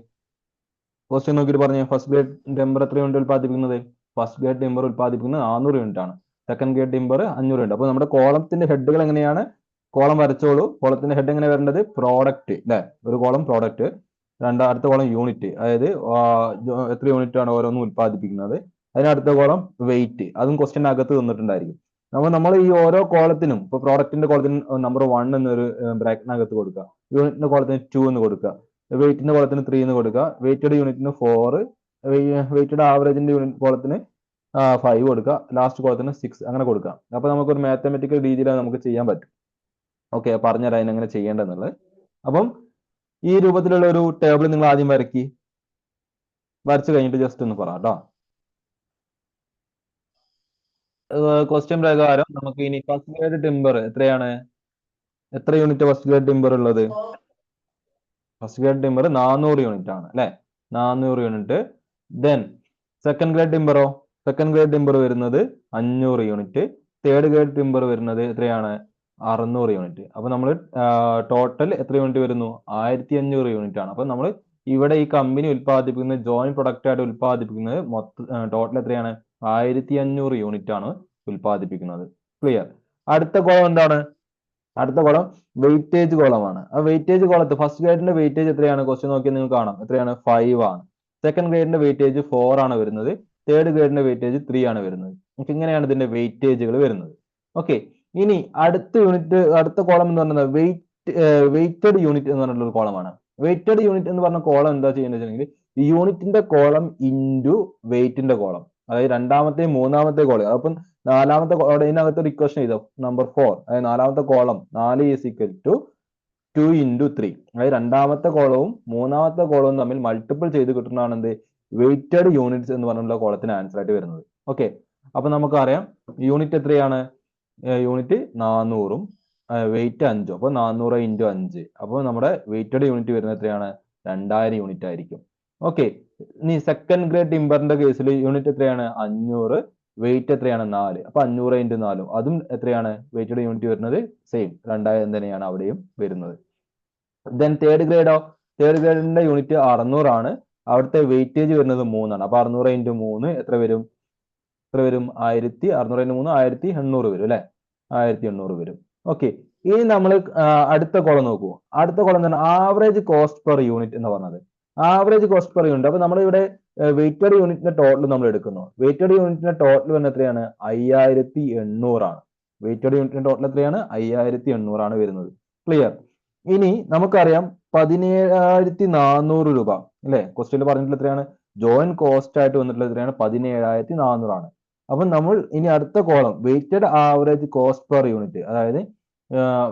S1: ക്വസ്റ്റ്യൻ നോക്കിയിട്ട് പറഞ്ഞു. ഫസ്റ്റ് ഗ്രേഡ് ടിമ്പർ എത്ര യൂണിറ്റ് ഉത്പാദിപ്പിക്കുന്നത്? ഫസ്റ്റ് ഗ്രേഡ് ടിമ്പർ ഉത്പാദിപ്പിക്കുന്നത് 400 യൂണിറ്റ് ആണ്. Second grade timber 500 unit. അപ്പോൾ നമ്മുടെ കോളത്തിന്റെ ഹെഡുകൾ എങ്ങനെയാണ്? കോളം വരച്ചോളൂ. കോളത്തിന്റെ ഹെഡ് എങ്ങനെ വരേണ്ടത്? പ്രോഡക്റ്റ് അല്ലെ, ഒരു കോളം പ്രോഡക്റ്റ്, അടുത്ത കോളം യൂണിറ്റ്, അതായത് എത്ര യൂണിറ്റ് ആണ് ഓരോന്നും ഉൽപ്പാദിപ്പിക്കുന്നത്. അതിനടുത്ത കോളം വെയിറ്റ്, അതും ക്വസ്റ്റ്യൻ അകത്ത് തന്നിട്ടുണ്ടായിരിക്കും. അപ്പോൾ നമ്മൾ ഈ ഓരോ കോളത്തിനും, ഇപ്പൊ പ്രോഡക്റ്റിന്റെ കോളത്തിന് നമ്പർ 1 എന്നൊരു ബ്രാക്കറ്റിനകത്ത് കൊടുക്കുക, യൂണിറ്റിന്റെ കോളത്തിന് 2 എന്ന് കൊടുക്കുക, വെയിറ്റിന്റെ കോളത്തിന് 3 എന്ന് കൊടുക്കുക, വെയിറ്റഡ് യൂണിറ്റിന് 4, വെയിറ്റഡ് ആവറേജിന്റെ യൂണിറ്റ് കോളത്തിന് 5 കൊടുക്കുക, ലാസ്റ്റ് കോളത്തിന് 6 അങ്ങനെ കൊടുക്കുക. അപ്പൊ നമുക്കൊരു മാത്തമെറ്റിക്കൽ രീതിയിൽ നമുക്ക് ചെയ്യാൻ പറ്റും. ഓക്കെ, പറഞ്ഞുതരാം അതിനെങ്ങനെ ചെയ്യേണ്ടതെന്നുള്ളത്. അപ്പം ഈ രൂപത്തിലുള്ള ഒരു ടേബിൾ നിങ്ങൾ ആദ്യം വരച്ചു കഴിഞ്ഞിട്ട് ജസ്റ്റ് ഒന്ന് പറ കേട്ടോ. ക്വസ്റ്റ്യൻ പ്രകാരം നമുക്ക് ഇനി ഫസ്റ്റ് ഗ്രേഡ് ടിമ്പർ എത്രയാണ്, എത്ര യൂണിറ്റ് ഫസ്റ്റ് ഗ്രേഡ് ടിമ്പർ ഉള്ളത്? ഫസ്റ്റ് ഗ്രേഡ് ടിമ്പർ 400 യൂണിറ്റ് ആണ് അല്ലെ, 400 യൂണിറ്റ്. ദെൻ സെക്കൻഡ് ഗ്രേഡ് ടിമ്പറോ, സെക്കൻഡ് ഗ്രേഡ് ടിമ്പർ വരുന്നത് 500 യൂണിറ്റ്. തേർഡ് ഗ്രേഡ് ടിമ്പർ വരുന്നത് എത്രയാണ്? 600 യൂണിറ്റ്. അപ്പൊ നമ്മൾ ടോട്ടൽ എത്ര യൂണിറ്റ് വരുന്നു? 1500 യൂണിറ്റ് ആണ്. അപ്പൊ നമ്മൾ ഇവിടെ ഈ കമ്പനി ഉൽപ്പാദിപ്പിക്കുന്ന ജോയിന്റ് പ്രൊഡക്റ്റ് ആയിട്ട് ഉൽപ്പാദിപ്പിക്കുന്നത് മൊത്തം ടോട്ടൽ എത്രയാണ്? 1500 യൂണിറ്റ് ആണ് ഉൽപ്പാദിപ്പിക്കുന്നത്. ക്ലിയർ. അടുത്ത കോളം എന്താണ്? അടുത്ത കോളം വെയിറ്റേജ് കോളമാണ്. ആ വെയിറ്റേജ് കോളത്ത് ഫസ്റ്റ് ഗ്രേഡിന്റെ വെയിറ്റേജ് എത്രയാണ്? ക്വസ്റ്റ്യൻ നോക്കിയാൽ നിങ്ങൾക്ക് കാണാം എത്രയാണ്? 5 ആണ്. സെക്കൻഡ് ഗ്രേഡിന്റെ വെയിറ്റേജ് 4 ആണ് വരുന്നത്. തേർഡ് ഗ്രേഡിന്റെ വെയിറ്റേജ് 3 ആണ് വരുന്നത്. നമുക്ക് ഇങ്ങനെയാണ് ഇതിന്റെ വെയിറ്റേജുകൾ വരുന്നത്. ഓക്കെ, ഇനി അടുത്ത യൂണിറ്റ്, അടുത്ത കോളം എന്ന് പറയുന്നത് വെയിറ്റഡ് യൂണിറ്റ് എന്ന് പറഞ്ഞിട്ടുള്ള ഒരു കോളമാണ്. വെയിറ്റഡ് യൂണിറ്റ് എന്ന് പറഞ്ഞ കോളം എന്താ ചെയ്യുന്നത് വെച്ചിട്ടുണ്ടെങ്കിൽ യൂണിറ്റിന്റെ കോളം ഇൻറ്റു വെയിറ്റിന്റെ കോളം, അതായത് രണ്ടാമത്തെ മൂന്നാമത്തെ കോളം. അപ്പം നാലാമത്തെ ഇതിനകത്ത് ഒരു ഇക്വേഷൻ ചെയ്തോ, നമ്പർ 4, അതായത് നാലാമത്തെ column 4 is equal to 2 into 3, അതായത് രണ്ടാമത്തെ കോളവും മൂന്നാമത്തെ കോളവും തമ്മിൽ മൾട്ടിപ്പിൾ ചെയ്ത് കിട്ടുന്നതാണ് എന്ത്? വെയിറ്റഡ് യൂണിറ്റ്സ് എന്ന് പറഞ്ഞുള്ള കോളത്തിന് ആൻസർ ആയിട്ട് വരുന്നത്. ഓക്കെ, അപ്പൊ നമുക്കറിയാം യൂണിറ്റ് എത്രയാണ്? യൂണിറ്റ് 400ഉം വെയിറ്റ് 5ഉം. അപ്പൊ 400 ഇൻറ്റു 5, അപ്പോൾ നമ്മുടെ വെയിറ്റഡ് യൂണിറ്റ് വരുന്നത് എത്രയാണ്? 2000 യൂണിറ്റ് ആയിരിക്കും. ഓക്കെ, ഇനി സെക്കൻഡ് ഗ്രേഡ് ടിമ്പറിന്റെ കേസിൽ യൂണിറ്റ് എത്രയാണ്? 500, വെയിറ്റ് എത്രയാണ്? 4. അപ്പൊ 500 ഇൻറ്റു 4, അതും എത്രയാണ്? വെയിറ്റഡ് യൂണിറ്റ് വരുന്നത് സെയിം 2000 തന്നെയാണ് അവിടെയും വരുന്നത്. ദെൻ തേർഡ് ഗ്രേഡോ, തേർഡ് ഗ്രേഡിന്റെ യൂണിറ്റ് 600 ആണ്. അവിടുത്തെ വെയിറ്റേജ് വരുന്നത് 3 ആണ്. അപ്പൊ 600 ഇൻറ്റു 3 എത്ര വരും? 600 ഇൻറ്റു 3 1800 വരും അല്ലെ, 1800 വരും. ഓക്കെ, ഇനി നമ്മൾ അടുത്ത കോളം നോക്കൂ. അടുത്ത കോളം എന്താണ്? ആവറേജ് കോസ്റ്റ് പെർ യൂണിറ്റ് എന്ന് പറഞ്ഞത്. Average cost per unit. അപ്പൊ നമ്മൾ ഇവിടെ വെയിറ്റഡ് യൂണിറ്റിന്റെ ടോട്ടൽ നമ്മൾ എടുക്കുന്നു. വെയിറ്റഡ് യൂണിറ്റിന്റെ ടോട്ടൽ വരുന്നത് എത്രയാണ്? 5800 ആണ്. വെയിറ്റഡ് യൂണിറ്റിന്റെ ടോട്ടൽ എത്രയാണ്? 5800 ആണ് വരുന്നത്. ക്ലിയർ. ഇനി നമുക്കറിയാം 17,400 രൂപ അല്ലെ, ക്വസ്റ്റ്യനിൽ പറഞ്ഞിട്ടുള്ള എത്രയാണ്? ജോയിന്റ് കോസ്റ്റ് ആയിട്ട് വന്നിട്ടുള്ളത് എത്രയാണ്? 17,400 ആണ്. അപ്പൊ നമ്മൾ ഇനി അടുത്ത column weighted average cost per unit, അതായത്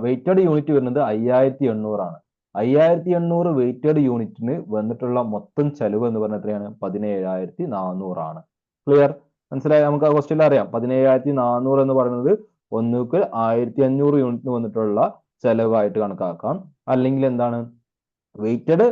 S1: വെയിറ്റഡ് യൂണിറ്റ് വരുന്നത് 5800 ആണ്. 5800 വെയിറ്റഡ് യൂണിറ്റിന് വന്നിട്ടുള്ള മൊത്തം ചെലവ് എന്ന് പറഞ്ഞാൽ എത്രയാണ്? 17,400 ആണ്. ക്ലിയർ, മനസ്സിലായി? നമുക്ക് ആ ക്വസ്റ്റ്യനിൽ അറിയാം 17,400 എന്ന് പറയുന്നത് ഒന്നുകിൽ 1500 യൂണിറ്റിന് വന്നിട്ടുള്ള ചെലവായിട്ട് കണക്കാക്കാം, അല്ലെങ്കിൽ എന്താണ് വെയിറ്റഡ്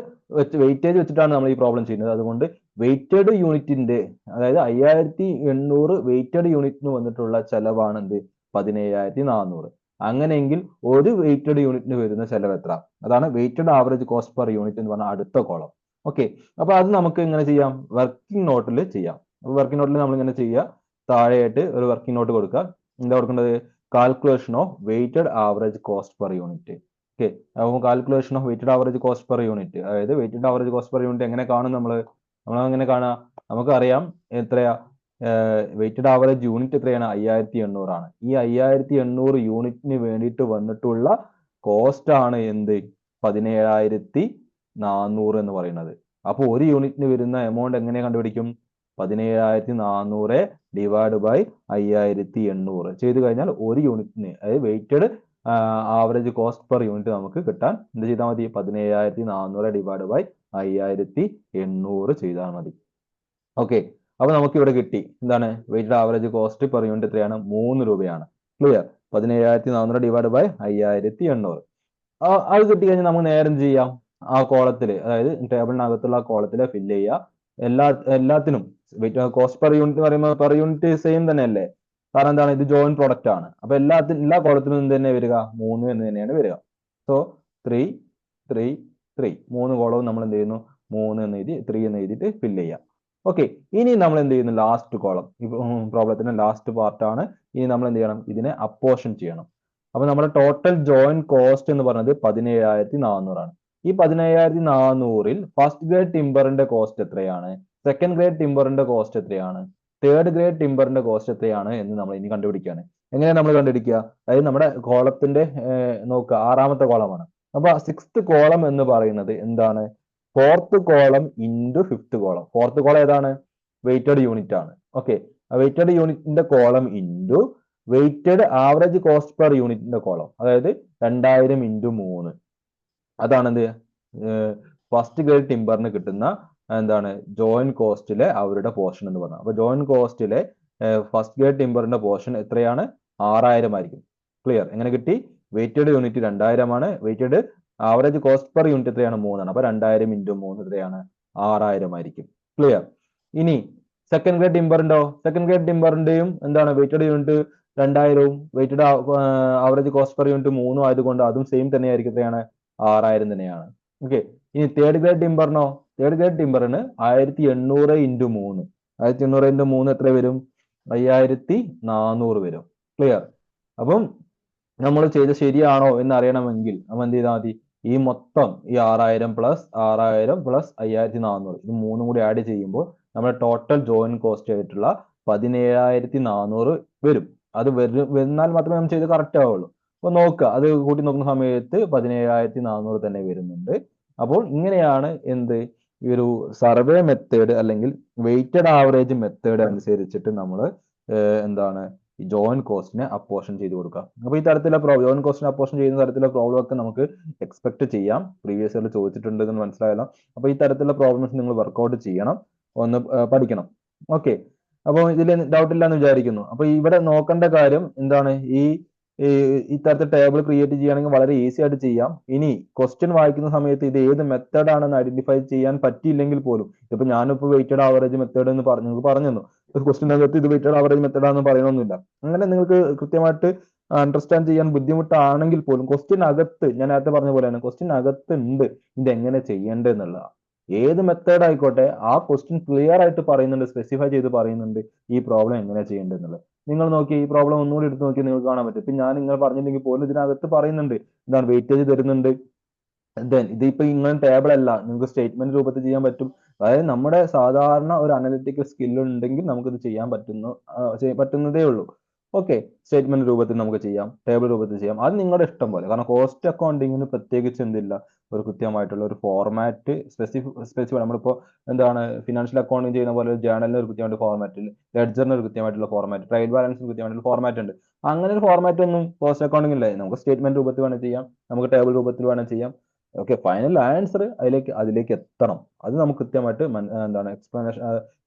S1: വെയിറ്റേജ് വെച്ചിട്ടാണ് നമ്മൾ ഈ പ്രോബ്ലം ചെയ്യുന്നത്. അതുകൊണ്ട് വെയിറ്റഡ് യൂണിറ്റിന്റെ, അതായത് 5800 വെയിറ്റഡ് യൂണിറ്റിന് വന്നിട്ടുള്ള ചെലവാണ് എന്ത്? 17,400. അങ്ങനെയെങ്കിൽ ഒരു വെയിറ്റഡ് യൂണിറ്റിന് വരുന്ന ചെലവ് എത്ര? അതാണ് weighted average cost per unit എന്ന് പറഞ്ഞ അടുത്ത കോളം. ഓക്കെ, അപ്പൊ അത് നമുക്ക് ഇങ്ങനെ ചെയ്യാം, വർക്കിംഗ് നോട്ടിൽ ചെയ്യാം. അപ്പൊ വർക്കിംഗ് നോട്ടിൽ നമ്മൾ ഇങ്ങനെ ചെയ്യുക, താഴെയായിട്ട് ഒരു വർക്കിംഗ് നോട്ട് കൊടുക്കുക. എന്താ കൊടുക്കേണ്ടത്? Calculation of weighted average cost per unit. Okay, അപ്പോൾ calculation of weighted average cost per unit, അതായത് weighted average cost per unit എങ്ങനെ കാണും? നമ്മൾ എങ്ങനെ കാണാം? നമുക്കറിയാം എത്രയാ വെയിറ്റഡ് ആവറേജ് യൂണിറ്റ് എത്രയാണ്? 5800 ആണ്. ഈ 5800 യൂണിറ്റിന് വേണ്ടിയിട്ട് വന്നിട്ടുള്ള കോസ്റ്റ് ആണ് എന്ത്? 17,400 എന്ന് പറയുന്നത്. അപ്പോൾ ഒരു യൂണിറ്റിന് വരുന്ന എമൗണ്ട് എങ്ങനെ കണ്ടുപിടിക്കും? 17,400 ഡിവൈഡ് ബൈ 5800 ചെയ്ത് കഴിഞ്ഞാൽ ഒരു യൂണിറ്റിന്, അതായത് weighted average cost per unit നമുക്ക് കിട്ടാൻ എന്ത് ചെയ്താൽ മതി? 17,400 ഡിവൈഡ് ബൈ 5800 ചെയ്താൽ മതി. ഓക്കെ, അപ്പൊ നമുക്ക് ഇവിടെ കിട്ടി എന്താണ്? Weighted average cost per unit എത്രയാണ്? 3 രൂപയാണ്. ക്ലിയർ. 17,400 divide by 5800. അത് കിട്ടി കഴിഞ്ഞാൽ നമുക്ക് നേരെ എന്ത് ചെയ്യാം? ആ കോളത്തിൽ, അതായത് ടേബിളിനകത്തുള്ള ആ കോളത്തിൽ ഫില്ല് ചെയ്യുക. എല്ലാത്തിനും കോസ്റ്റ് പെർ യൂണിറ്റ് എന്ന് പറയുമ്പോൾ പെർ യൂണിറ്റ് സെയിം തന്നെയല്ലേ, കാരണം എന്താണ്? ഇത് ജോയിന്റ് പ്രൊഡക്റ്റ് ആണ്. അപ്പൊ എല്ലാ കോളത്തിനും എന്ത് തന്നെ വരിക? 3 എന്ന് തന്നെയാണ് വരിക. സോ 3 3 3 3 കോളവും നമ്മൾ എന്ത് ചെയ്യുന്നു? 3 എന്ന് എഴുതി 3 എന്ന് എഴുതിയിട്ട് ഫില്ല് ചെയ്യാം. ഓക്കെ, ഇനി നമ്മൾ എന്ത് ചെയ്യുന്നു? ലാസ്റ്റ് കോളം, പ്രോബ്ലത്തിന്റെ ലാസ്റ്റ് പാർട്ടാണ്. ഇനി നമ്മൾ എന്ത് ചെയ്യണം? ഇതിനെ അപ്പോർഷൻ ചെയ്യണം. അപ്പൊ നമ്മുടെ ടോട്ടൽ ജോയിന്റ് കോസ്റ്റ് എന്ന് പറയുന്നത് 17,400 ആണ്. ഈ 17,400-ൽ ഫസ്റ്റ് ഗ്രേഡ് ടിമ്പറിന്റെ കോസ്റ്റ് എത്രയാണ്, സെക്കൻഡ് ഗ്രേഡ് ടിമ്പറിന്റെ കോസ്റ്റ് എത്രയാണ്, തേർഡ് ഗ്രേഡ് ടിമ്പറിന്റെ കോസ്റ്റ് എത്രയാണ് എന്ന് നമ്മൾ ഇനി കണ്ടുപിടിക്കുകയാണ്. എങ്ങനെയാണ് നമ്മൾ കണ്ടുപിടിക്കുക? അതായത് നമ്മുടെ കോളത്തിന്റെ നോക്കുക, 6ാമത്തെ കോളമാണ്. അപ്പൊ 6th കോളം എന്ന് പറയുന്നത് എന്താണ്? 4th column into 5th column. 4th column ഏതാണ്? വെയിറ്റഡ് യൂണിറ്റ് ആണ്. ഓക്കെ, വെയിറ്റഡ് യൂണിറ്റിന്റെ column into weighted average cost per യൂണിറ്റിന്റെ കോളം, അതായത് 2000 ഇൻറ്റു 3. അതാണ് എന്ത് ഫസ്റ്റ് ഗ്രേഡ് ടിമ്പറിന് കിട്ടുന്ന എന്താണ് ജോയിന്റ് കോസ്റ്റിലെ അവരുടെ പോർഷൻ എന്ന് പറഞ്ഞത്. അപ്പൊ ജോയിന്റ് കോസ്റ്റിലെ ഫസ്റ്റ് ഗ്രേഡ് ടിമ്പറിന്റെ പോർഷൻ എത്രയാണ്? 6000 ആയിരിക്കും. ക്ലിയർ? എങ്ങനെ കിട്ടി? വെയിറ്റഡ് യൂണിറ്റ് 2000 ആണ്, weighted average cost per unit എത്രയാണ്? 3 ആണ്. അപ്പൊ 2000 ഇൻറ്റു 3 എത്രയാണ്? 6000 ആയിരിക്കും. ക്ലിയർ? ഇനി സെക്കൻഡ് ഗ്രേഡ് ടിമ്പറിന്റെയോ? സെക്കൻഡ് ഗ്രേഡ് ടിമ്പറിന്റെയും എന്താണ് വെയിറ്റഡ് യൂണിറ്റ് 2000-ഉം weighted average cost per unit 3 ആയതുകൊണ്ട് അതും സെയിം തന്നെയായിരിക്കും. എത്രയാണ്? 6000 തന്നെയാണ്. ഓക്കെ, ഇനി തേർഡ് ഗ്രേഡ് ടിമ്പറിനോ? തേർഡ് ഗ്രേഡ് ടിമ്പറിന് 1800 ഇൻറ്റു 3. 1800 ഇൻറ്റു 3 എത്ര വരും? 5400 വരും. ക്ലിയർ? അപ്പം നമ്മൾ ചെയ്ത് ശരിയാണോ എന്ന് അറിയണമെങ്കിൽ നമ്മൾ എന്ത് ചെയ്താൽ മതി? ഈ മൊത്തം ഈ 6000 പ്ലസ് 6000 പ്ലസ് 5400 ഇത് മൂന്നും കൂടി ആഡ് ചെയ്യുമ്പോൾ നമ്മുടെ ടോട്ടൽ ജോയിന്റ് കോസ്റ്റ് ആയിട്ടുള്ള 17,400 വരും. അത് വന്നാൽ മാത്രമേ നമ്മൾ ചെയ്ത് കറക്റ്റ് ആവുള്ളൂ. അപ്പൊ നോക്കുക, അത് കൂട്ടി നോക്കുന്ന സമയത്ത് 17,400 തന്നെ വരുന്നുണ്ട്. അപ്പോൾ ഇങ്ങനെയാണ് എന്ത് ഈ ഒരു സർവേ മെത്തേഡ് അല്ലെങ്കിൽ വെയിറ്റഡ് ആവറേജ് മെത്തേഡ് അനുസരിച്ചിട്ട് നമ്മൾ എന്താണ് ഈ ജോയിന്റ് കോസ്റ്റിനെ അപ്പോർഷൻ ചെയ്ത് കൊടുക്കുക. അപ്പൊ ഈ തരത്തിലുള്ള ജോയിന്റ് കോസ്റ്റിനെ അപ്പോർഷൻ ചെയ്യുന്ന തരത്തിലുള്ള പ്രോബ്ലം ഒക്കെ നമുക്ക് എക്സ്പെക്ട് ചെയ്യാം. പ്രീവിയസ് ഇയറിൽ ചോദിച്ചിട്ടുണ്ട് എന്ന് മനസ്സിലായല്ലോ. അപ്പൊ ഈ തരത്തിലുള്ള പ്രോബ്ലംസ് നിങ്ങൾ വർക്ക്ഔട്ട് ചെയ്യണം, ഒന്ന് പഠിക്കണം. ഓക്കെ, അപ്പോൾ ഇതിൽ ഡൗട്ട് ഇല്ലാന്ന് വിചാരിക്കുന്നു. അപ്പൊ ഇവിടെ നോക്കേണ്ട കാര്യം എന്താണ്? ഈ തരത്തിൽ ടേബിൾ ക്രിയേറ്റ് ചെയ്യുകയാണെങ്കിൽ വളരെ ഈസി ആയിട്ട് ചെയ്യാം. ഇനി ക്വസ്റ്റ്യൻ വായിക്കുന്ന സമയത്ത് ഇത് ഏത് മെത്തേഡ് ആണെന്ന് ഐഡന്റിഫൈ ചെയ്യാൻ പറ്റിയില്ലെങ്കിൽ പോലും, ഇപ്പൊ ഞാനിപ്പോ വെയിറ്റഡ് ആവറേജ് മെത്തേഡ് എന്ന് നിങ്ങൾക്ക് പറഞ്ഞു ക്വസ്റ്റ്യനകത്ത് ഇത് വെയിറ്റഡ് ആവറേജ് മെത്തേഡ് ആണെന്ന് പറയണമെന്നില്ല. അങ്ങനെ നിങ്ങൾക്ക് കൃത്യമായിട്ട് അണ്ടർസ്റ്റാൻഡ് ചെയ്യാൻ ബുദ്ധിമുട്ടാണെങ്കിൽ പോലും ക്വസ്റ്റ്യൻ അകത്ത്, ഞാൻ നേരത്തെ പറഞ്ഞ പോലെ തന്നെ ക്വസ്റ്റ്യൻ അകത്ത് ഉണ്ട് ഇത് എങ്ങനെ ചെയ്യേണ്ടതെന്നുള്ള. ഏത് മെത്തേഡ് ആയിക്കോട്ടെ ആ ക്വസ്റ്റ്യൻ ക്ലിയർ ആയിട്ട് പറയുന്നുണ്ട്, സ്പെസിഫൈ ചെയ്ത് പറയുന്നുണ്ട് ഈ പ്രോബ്ലം എങ്ങനെ ചെയ്യേണ്ടതെന്നുള്ളത്. നിങ്ങൾ നോക്കി ഈ പ്രോബ്ലം ഒന്നുകൂടി എടുത്ത് നോക്കി നിങ്ങൾക്ക് കാണാൻ പറ്റും. ഇപ്പൊ ഞാൻ നിങ്ങൾ പറഞ്ഞില്ലെങ്കിൽ പോലും ഇതിനകത്ത് പറയുന്നുണ്ട് എന്താണ് വെയിറ്റേജ് തരുന്നുണ്ട്. ദെൻ ഇതിപ്പോ ഇങ്ങനെ ടേബിൾ അല്ല, നിങ്ങൾക്ക് സ്റ്റേറ്റ്മെന്റ് രൂപത്തിൽ ചെയ്യാൻ പറ്റും. അതായത് നമ്മുടെ സാധാരണ ഒരു അനലിറ്റിക്കൽ സ്കിൽ ഉണ്ടെങ്കിൽ നമുക്കിത് ചെയ്യാൻ പറ്റുന്നതേ ഉള്ളൂ. ഓക്കെ, സ്റ്റേറ്റ്മെന്റ് രൂപത്തിൽ നമുക്ക് ചെയ്യാം, ടേബിൾ രൂപത്തിൽ ചെയ്യാം, അത് നിങ്ങളുടെ ഇഷ്ടം പോലെ. കാരണം കോസ്റ്റ് അക്കൗണ്ടിങ്ങിന് പ്രത്യേകിച്ച് എന്തില്ല, ഒരു കൃത്യമായിട്ടുള്ള ഒരു ഫോർമാറ്റ് സ്പെസിഫൈ നമ്മളിപ്പോ എന്താണ് ഫിനാൻഷ്യൽ അക്കൗണ്ടിങ് ചെയ്യുന്ന പോലെ ജേണലിന് ഒരു കൃത്യമായിട്ട് ഫോർമാറ്റ്, ലെഡ്ജറിന് ഒരു കൃത്യമായിട്ടുള്ള ഫോർമാറ്റ്, ട്രയൽ ബാലൻസിന് കൃത്യമായിട്ടുള്ള ഫോർമാറ്റ് ഉണ്ട്. അങ്ങനെ ഒരു ഫോർമാറ്റ് ഒന്നും കോസ്റ്റ് അക്കൗണ്ടിങ് ഇല്ല. നമുക്ക് സ്റ്റേറ്റ്മെന്റ് രൂപത്തിൽ വേണേൽ ചെയ്യാം, നമുക്ക് ടേബിൾ രൂപത്തിൽ വേണേൽ ചെയ്യാം. ഓക്കെ, ഫൈനൽ ആൻസർ അതിലേക്ക് എത്തണം. അത് നമുക്ക് കൃത്യമായിട്ട് എന്താണ് എക്സ്പ്ലനേഷൻ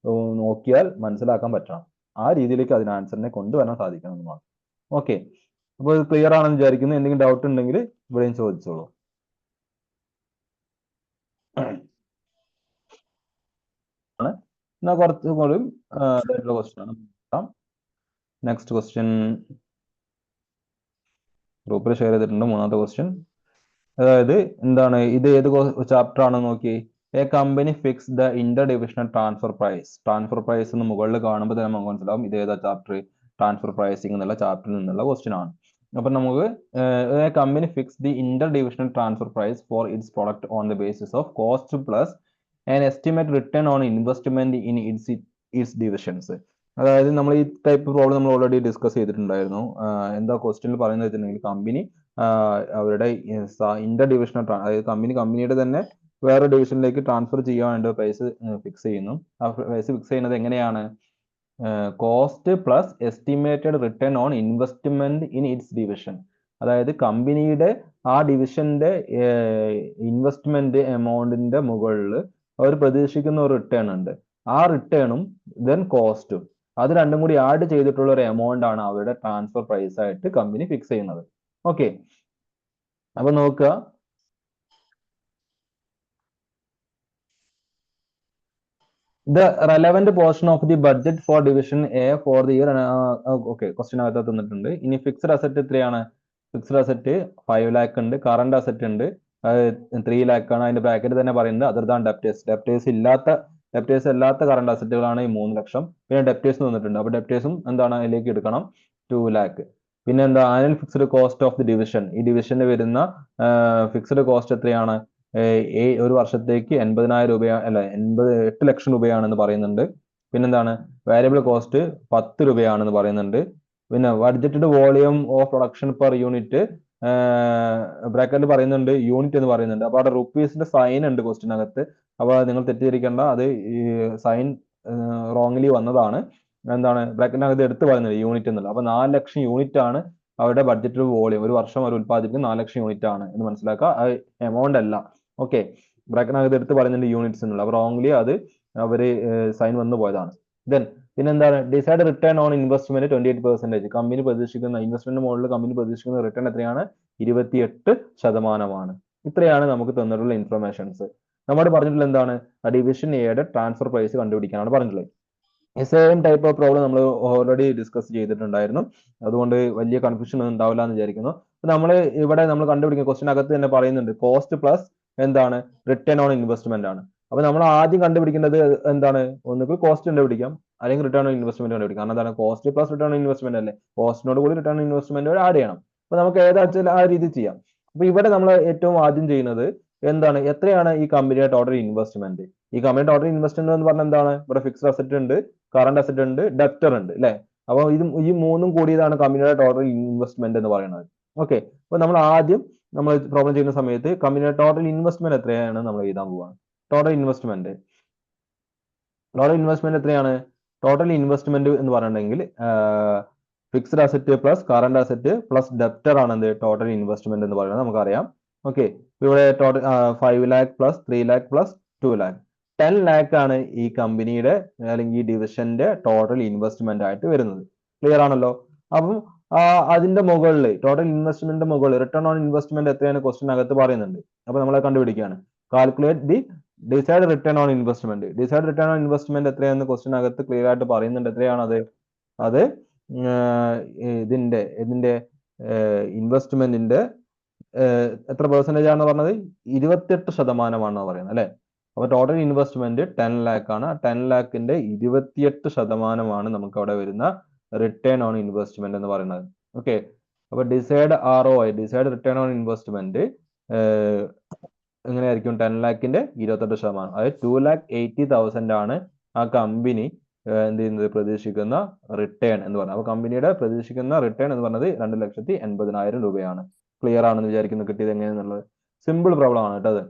S1: നോക്കിയാൽ മനസ്സിലാക്കാൻ പറ്റണം. ആ രീതിയിലേക്ക് അതിന് ആൻസറിനെ കൊണ്ടുവരാൻ സാധിക്കണം എന്ന് മാത്രം. ഓക്കെ, അപ്പോൾ ഇത് ക്ലിയർ ആണെന്ന് വിചാരിക്കുന്നു. എന്തെങ്കിലും ഡൗട്ട് ഉണ്ടെങ്കിൽ ഇവിടെയും ചോദിച്ചോളൂ. എന്നാ കുറച്ചുകൂടി ക്വസ്റ്റ്യൻ ആണ്. നെക്സ്റ്റ് ക്വസ്റ്റ്യൻ ഗ്രൂപ്പിൽ ഷെയർ ചെയ്തിട്ടുണ്ട്. 3ാമത്തെ ക്വസ്റ്റ്യൻ, അതായത് എന്താണ് ഇത് ഏത് ചാപ്റ്റർ ആണെന്ന് നോക്കി. A company fix the inter divisional transfer price. Transfer price എന്ന് മുകളിൽ കാണുമ്പോൾ തന്നെ നമുക്ക് മനസ്സിലാവും ഇത് ഏതാ ചാപ്റ്റർ, ട്രാൻസ്ഫർ പ്രൈസിംഗ് എന്നുള്ള ചാപ്റ്ററിൽ നിന്നുള്ള ക്വസ്റ്റ്യൻ ആണ്. അപ്പൊ നമുക്ക് company fix the inter divisional transfer price for its product on the basis of cost plus an estimate return on investment in its divisions. അതായത് നമ്മൾ ഈ ടൈപ്പ് പ്രോബ്ലം നമ്മൾ ഓൾറെഡി ഡിസ്കസ് ചെയ്തിട്ടുണ്ടായിരുന്നു. എന്താ ക്വസ്റ്റ്യനിൽ പറയുന്നത് വെച്ചിട്ടുണ്ടെങ്കിൽ കമ്പനി അവരുടെ ഇന്റർ ഡിവിഷണൽ, അതായത് കമ്പനിയുടെ തന്നെ വേറെ ഡിവിഷനിലേക്ക് ട്രാൻസ്ഫർ ചെയ്യാൻ വേണ്ടി പ്രൈസ് ഫിക്സ് ചെയ്യുന്നു. ആ പ്രൈസ് ഫിക്സ് ചെയ്യുന്നത് എങ്ങനെയാണ്? Cost plus estimated return on investment in it's division. അതായത് കമ്പനിയുടെ ആ ഡിവിഷന്റെ ഇൻവെസ്റ്റ്മെന്റ് എമൗണ്ടിന്റെ മുകളിൽ അവർ പ്രതീക്ഷിക്കുന്ന ഒരു റിട്ടേൺ ഉണ്ട്. ആ റിട്ടേണും ദെൻ കോസ്റ്റും അത് രണ്ടും കൂടി ആഡ് ചെയ്തിട്ടുള്ള ഒരു എമൗണ്ട് ആണ് അവരുടെ ട്രാൻസ്ഫർ പ്രൈസ് ആയിട്ട് കമ്പനി ഫിക്സ് ചെയ്യുന്നത്. ഓക്കെ, അപ്പൊ നോക്കുക, the relevant portion of the budget for division A for the year. Okay, question അകത്ത് തന്നിട്ടുണ്ട്. ഇനി ഫിക്സ്ഡ് അസറ്റ് എത്രയാണ്? ഫിക്സ്ഡ് അസറ്റ് 5 lakh ഉണ്ട്, കറണ്ട് അസറ്റ് ഉണ്ട് 3 lakh ആണ്. അതിന്റെ ബ്രാക്കറ്റ് തന്നെ പറയുന്നത് അതർ ദാൻ ഡെപ്റ്റേഴ്സ്. ഡെപ്റ്റേഴ്സ് അല്ലാത്ത കറണ്ട് അസറ്റുകളാണ് ഈ 3 ലക്ഷം. പിന്നെ ഡെപ്റ്റേഴ്സ് തന്നിട്ടുണ്ട്, അപ്പൊ ഡെപ്റ്റേഴ്സും എന്താണ് അതിലേക്ക് എടുക്കണം 2 lakh. പിന്നെ എന്താ annual fixed cost of the division. ഈ ഡിവിഷന് വരുന്ന ഫിക്സ്ഡ് കോസ്റ്റ് എത്രയാണ്? ഒരു വർഷത്തേക്ക് 80,000 രൂപയാണ്, അല്ല 8 ലക്ഷം രൂപയാണെന്ന് പറയുന്നുണ്ട്. പിന്നെന്താണ് വേരിയബിൾ കോസ്റ്റ് 10 രൂപയാണെന്ന് പറയുന്നുണ്ട്. പിന്നെ budgeted volume of production per unit ബ്രാക്കറ്റിൽ പറയുന്നുണ്ട്, യൂണിറ്റ് എന്ന് പറയുന്നുണ്ട്. അപ്പൊ അവിടെ റുപ്പീസിന്റെ സൈൻ ഉണ്ട് ക്വസ്റ്റിനകത്ത്. അപ്പൊ നിങ്ങൾ തെറ്റിദ്ധരിക്കേണ്ട, അത് ഈ സൈൻ റോങ്ലി വന്നതാണ്. എന്താണ് ബ്രാക്കറ്റിനകത്ത് എടുത്ത് പറയുന്നത് യൂണിറ്റ് എന്നുള്ള. അപ്പൊ 4 ലക്ഷം യൂണിറ്റ് ആണ് അവരുടെ ബഡ്ജറ്റഡ് വോളിയം. ഒരു വർഷം അവർ ഉത്പാദിപ്പിക്കുന്ന 4 ലക്ഷം യൂണിറ്റ് ആണ് എന്ന് മനസ്സിലാക്കുക. അത് എമൗണ്ട് അല്ല. ഓക്കെ, ബ്രാക്കറ്റിനകത്ത് എടുത്ത് പറയുന്നുണ്ട് യൂണിറ്റ്സ് എന്നുള്ള. അപ്പൊ റോങ്ലി അത് അവര് സൈൻ വന്നു പോയതാണ്. ദെൻ പിന്നെന്താണ് decide return on investment 28%. Company പ്രതീക്ഷിക്കുന്ന ഇൻവെസ്റ്റ്മെന്റ് മുകളിൽ കമ്പനി പ്രതീക്ഷിക്കുന്ന റിട്ടേൺ എത്രയാണ്? 28%. ഇത്രയാണ് നമുക്ക് തന്നിട്ടുള്ള ഇൻഫർമേഷൻസ്. നമ്മൾ പറഞ്ഞിട്ടുള്ള എന്താണ് ഡിവിഷൻ എയുടെ ട്രാൻസ്ഫർ പ്രൈസ് കണ്ടുപിടിക്കാനാണ് പറഞ്ഞിട്ടുള്ളത്. സെയിം ടൈപ്പ് ഓഫ് പ്രോബ്ലം നമ്മൾ ഓൾറെഡി ഡിസ്കസ് ചെയ്തിട്ടുണ്ടായിരുന്നു. അതുകൊണ്ട് വലിയ കൺഫ്യൂഷൻ ഒന്നും ഉണ്ടാവില്ല എന്ന് വിചാരിക്കുന്നു. നമ്മൾ ഇവിടെ നമ്മൾ കണ്ടുപിടിക്കുന്ന ക്വസ്റ്റിനകത്ത് തന്നെ പറയുന്നുണ്ട് കോസ്റ്റ് പ്ലസ് എന്താണ് റിട്ടേൺ ഓൺ ഇൻവെസ്റ്റ്മെന്റ് ആണ്. അപ്പൊ നമ്മൾ ആദ്യം കണ്ടുപിടിക്കേണ്ടത് എന്താണ്? ഒന്നുകിൽ കോസ്റ്റ് കണ്ടുപിടിക്കാം, അല്ലെങ്കിൽ റിട്ടേൺ ഓൺ ഇൻവെസ്റ്റ്മെന്റ് കണ്ടുപിടിക്കാം. കാരണം എന്താണ് cost plus return on investment അല്ലേ, കോസ്റ്റിനോട് കൂടി റിട്ടേൺ ഓൺ ഇൻവെസ്റ്റ്മെന്റ് ആഡ് ചെയ്യണം. അപ്പൊ നമുക്ക് ഏതാച്ചാൽ ആ രീതി ചെയ്യാം. അപ്പൊ ഇവിടെ നമ്മൾ ഏറ്റവും ആദ്യം ചെയ്യുന്നത് എന്താണ്, എത്രയാണ് ഈ കമ്പനിയുടെ ടോട്ടൽ ഇൻവെസ്റ്റ്മെന്റ്? ഈ കമ്പനി ടോട്ടൽ ഇൻവെസ്റ്റ്മെന്റ് എന്ന് പറഞ്ഞാൽ എന്താണ്? ഇവിടെ ഫിക്സ്ഡ് അസറ്റ് ഉണ്ട്, കറണ്ട് അസറ്റ് ഉണ്ട്, ഡെപ്റ്റർ ഉണ്ട് അല്ലെ. അപ്പൊ ഈ മൂന്നും കൂടിയതാണ് കമ്പനിയുടെ ടോട്ടൽ ഇൻവെസ്റ്റ്മെന്റ് എന്ന് പറയുന്നത്. ഓക്കെ, അപ്പൊ നമ്മൾ ആദ്യം നമ്മൾ പ്രോബ്ലം ചെയ്യുന്ന സമയത്ത് കമ്പനിയുടെ ടോട്ടൽ ഇൻവെസ്റ്റ്മെന്റ് എത്രയാണ് നമ്മൾ എഴുതാൻ പോവാണ്. ടോട്ടൽ ഇൻവെസ്റ്റ്മെന്റ് എത്രയാണ്? ടോട്ടൽ ഇൻവെസ്റ്റ്മെന്റ് എന്ന് പറഞ്ഞിട്ടുണ്ടെങ്കിൽ fixed asset plus current asset plus debtor ആണ് എന്ത് ടോട്ടൽ ഇൻവെസ്റ്റ്മെന്റ് എന്ന് പറയുന്നത് നമുക്കറിയാം. ഓക്കെ, ഇവിടെ total 5 lakh plus 3 lakh plus 2 lakh 10 lakh ആണ് ഈ കമ്പനിയുടെ അല്ലെങ്കിൽ ഈ ഡിവിഷന്റെ ടോട്ടൽ ഇൻവെസ്റ്റ്മെന്റ് ആയിട്ട് വരുന്നത്. ക്ലിയർ ആണല്ലോ? അപ്പം അതിന്റെ മുകളിൽ ടോട്ടൽ ഇൻവെസ്റ്റ്മെന്റ് മുകളിൽ റിട്ടേൺ ഓൺ ഇൻവെസ്റ്റ്മെന്റ് എത്രയാണ് ക്വസ്റ്റിനകത്ത് പറയുന്നുണ്ട്. അപ്പൊ നമ്മളെ കണ്ടുപിടിക്കുകയാണ്. Calculate the desired return on investment. Desired return on investment എത്രയാണെന്ന് ക്വസ്റ്റിനകത്ത് ക്ലിയർ ആയിട്ട് പറയുന്നുണ്ട്. എത്രയാണത്? അത് ഇതിന്റെ ഇൻവെസ്റ്റ്മെന്റിന്റെ എത്ര പെർസെന്റേജ് ആണെന്ന് പറഞ്ഞത്? 28% പറയുന്നത് അല്ലെ. അപ്പൊ ടോട്ടൽ ഇൻവെസ്റ്റ്മെന്റ് 10 lakh ആണ്. 10 lakhന്റെ 28% നമുക്ക് അവിടെ വരുന്ന റിട്ടേൺ ഓൺ ഇൻവെസ്റ്റ്മെന്റ് എന്ന് പറയുന്നത്. ഓക്കെ, അപ്പൊ decide ROI, decide return on investment എങ്ങനെയായിരിക്കും? 10 lakhന്റെ 28%, അതായത് 2,80,000 ആണ് ആ കമ്പനി എന്ത് ചെയ്യുന്നത് പ്രതീക്ഷിക്കുന്ന റിട്ടേൺ എന്ന് പറഞ്ഞത്. അപ്പൊ കമ്പനിയുടെ പ്രതീക്ഷിക്കുന്ന റിട്ടേൺ എന്ന് പറഞ്ഞത് 2,80,000 രൂപയാണ്. ക്ലിയർ ആണെന്ന് വിചാരിക്കുന്നു. കിട്ടിയത് എങ്ങനെയാണെന്നുള്ളത് സിമ്പിൾ പ്രോബ്ലം ആണ് കേട്ടോ അത്.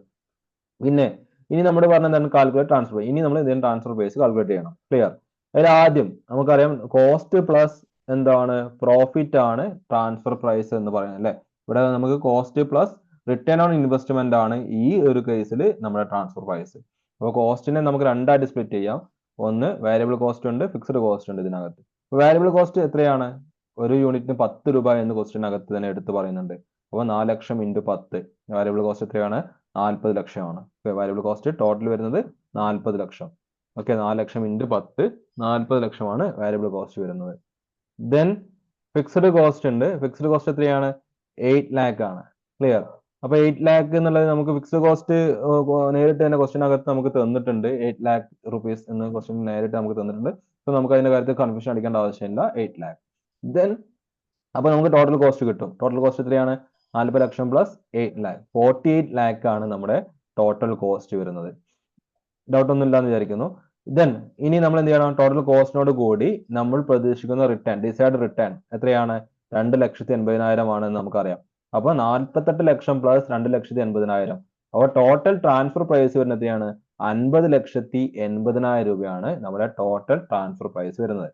S1: പിന്നെ ഇനി നമ്മൾ പറഞ്ഞ എന്താണ്? Calculate transfer. ഇനി നമ്മൾ ഇതിന് ട്രാൻസ്ഫർ പ്രൈസ് കാൽക്കുലേറ്റ് ചെയ്യണം. ക്ലിയർ? അതിൽ ആദ്യം നമുക്കറിയാം കോസ്റ്റ് പ്ലസ് എന്താണ് പ്രോഫിറ്റ് ആണ് ട്രാൻസ്ഫർ പ്രൈസ് എന്ന് പറയുന്നത് അല്ലെ. ഇവിടെ നമുക്ക് cost plus return on investment ആണ് ഈ ഒരു കേസിൽ നമ്മുടെ ട്രാൻസ്ഫർ പ്രൈസ്. അപ്പോൾ കോസ്റ്റിനെ നമുക്ക് രണ്ടായിട്ട് സ്പ്ലിറ്റ് ചെയ്യാം. ഒന്ന് വേരിയബിൾ കോസ്റ്റ് ഉണ്ട്, ഫിക്സ്ഡ് കോസ്റ്റ് ഉണ്ട് ഇതിനകത്ത്. വേരിയബിൾ കോസ്റ്റ് എത്രയാണ്? ഒരു യൂണിറ്റിന് 10 രൂപ എന്ന് ക്വസ്റ്റിനകത്ത് തന്നെ എടുത്ത് പറയുന്നുണ്ട്. അപ്പോൾ 4 ലക്ഷം ഇൻറ്റു 10 വേരിയബിൾ കോസ്റ്റ് എത്രയാണ്? 40 ലക്ഷമാണ്. വേരിയബിൾ കോസ്റ്റ് ടോട്ടൽ വരുന്നത് 40 ലക്ഷം. ഓക്കെ, 4 ലക്ഷം ഇൻറ്റു 10 40 ലക്ഷമാണ് വേരിയബിൾ കോസ്റ്റ് വരുന്നത്. ദെൻ ഫിക്സ്ഡ് കോസ്റ്റ് ഉണ്ട്. ഫിക്സ്ഡ് കോസ്റ്റ് എത്രയാണ്? 8 lakh ആണ്. ക്ലിയർ? അപ്പൊ 8 lakh എന്നുള്ളത് നമുക്ക് ഫിക്സ്ഡ് കോസ്റ്റ് നേരിട്ട് തന്നെ ക്വസ്റ്റിനകത്ത് നമുക്ക് തന്നിട്ടുണ്ട്. 8 lakh rupees എന്ന് ക്വസ്റ്റ്യൻ നേരിട്ട് നമുക്ക് തന്നിട്ടുണ്ട്. സോ നമുക്ക് അതിന്റെ കാര്യത്തിൽ കൺഫ്യൂഷൻ അടിക്കേണ്ട ആവശ്യമില്ല. 8 lakh. ദെൻ അപ്പൊ നമുക്ക് ടോട്ടൽ കോസ്റ്റ് കിട്ടും. ടോട്ടൽ കോസ്റ്റ് എത്രയാണ്? 40 ലക്ഷം പ്ലസ് 8 lakh 48 lakh ആണ് നമ്മുടെ ടോട്ടൽ കോസ്റ്റ് വരുന്നത്. ഡൗട്ട് ഒന്നും ഇല്ലാന്ന് വിചാരിക്കുന്നു. ദെൻ ഇനി നമ്മൾ എന്ത് ചെയ്യണം? ടോട്ടൽ കോസ്റ്റിനോട് കൂടി നമ്മൾ പ്രതീക്ഷിക്കുന്ന റിട്ടേൺ, ഡിസൈഡ് റിട്ടേൺ എത്രയാണ്? 2,80,000 ആണെന്ന് നമുക്കറിയാം. അപ്പൊ 48 ലക്ഷം പ്ലസ് 2,80,000. അപ്പൊ ടോട്ടൽ ട്രാൻസ്ഫർ പ്രൈസ് വരുന്നത് എത്രയാണ്? 50,80,000 രൂപയാണ് നമ്മുടെ ടോട്ടൽ ട്രാൻസ്ഫർ പ്രൈസ് വരുന്നത്.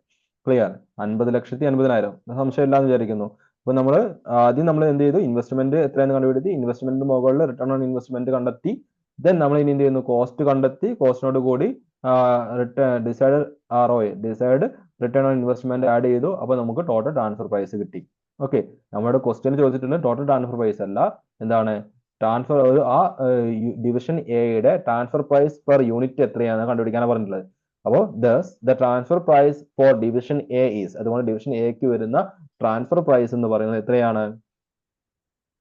S1: ക്ലിയർ? 50,80,000 സംശയം ഇല്ലാന്ന് വിചാരിക്കുന്നു. അപ്പൊ ആദ്യം നമ്മൾ എന്ത് ചെയ്തു? ഇൻവെസ്റ്റ്മെന്റ് എത്രയാണെന്ന് കണ്ടുപിടിച്ച് ഇൻവെസ്റ്റ്മെന്റ് മുകളിൽ റിട്ടേൺ ഓൺ ഇൻവെസ്റ്റ്മെന്റ് കണ്ടെത്തി. ദെൻ നമ്മൾ ഇനി എന്ത് ചെയ്യുന്നു? കോസ്റ്റ് കണ്ടെത്തി. കോസ്റ്റിനോട് കൂടി decide ROI, decide return on investment add ചെയ്തു. അപ്പൊ നമുക്ക് ടോട്ടൽ ട്രാൻസ്ഫർ പ്രൈസ് കിട്ടി. ഓക്കെ, നമ്മുടെ ക്വസ്റ്റ്യൻ ചോദിച്ചിട്ടുണ്ട് ടോട്ടൽ ട്രാൻസ്ഫർ പ്രൈസ് അല്ല, എന്താണ് ട്രാൻസ്ഫർ ഡിവിഷൻ എയുടെ ട്രാൻസ്ഫർ പ്രൈസ് പെർ യൂണിറ്റ് എത്രയാണ് കണ്ടുപിടിക്കാനാണ് പറഞ്ഞിട്ടുള്ളത്. അപ്പോൾ the transfer price for division A is, അതുകൊണ്ട് ഡിവിഷൻ എക്ക് വരുന്ന ട്രാൻസ്ഫർ പ്രൈസ് എന്ന് പറയുന്നത് എത്രയാണ്?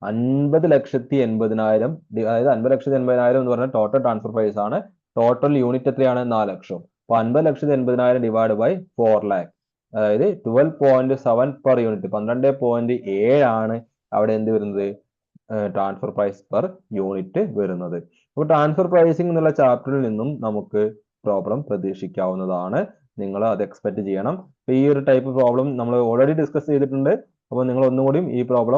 S1: 50,80,000. അതായത് 50,80,000 എന്ന് പറഞ്ഞാൽ ടോട്ടൽ ട്രാൻസ്ഫർ പ്രൈസ് ആണ്. ടോട്ടൽ യൂണിറ്റ് എത്രയാണ്? 4 ലക്ഷം. അപ്പൊ 50,80,000 ഡിവൈഡ് ബൈ 4 lakh, അതായത് 12.7 പെർ യൂണിറ്റ്, 12.7 ആണ് അവിടെ എന്ത് വരുന്നത്? ട്രാൻസ്ഫർ പ്രൈസ് പെർ യൂണിറ്റ് വരുന്നത്. അപ്പോൾ ട്രാൻസ്ഫർ പ്രൈസിംഗ് എന്നുള്ള ചാപ്റ്ററിൽ നിന്നും നമുക്ക് പ്രോബ്ലം പ്രതീക്ഷിക്കാവുന്നതാണ്. നിങ്ങൾ അത് എക്സ്പെക്ട് ചെയ്യണം. ഈ ഒരു ടൈപ്പ് പ്രോബ്ലം നമ്മൾ ഓൾറെഡി ഡിസ്കസ് ചെയ്തിട്ടുണ്ട്. അപ്പോൾ നിങ്ങൾ ഒന്നുകൂടിയും ഈ പ്രോബ്ലം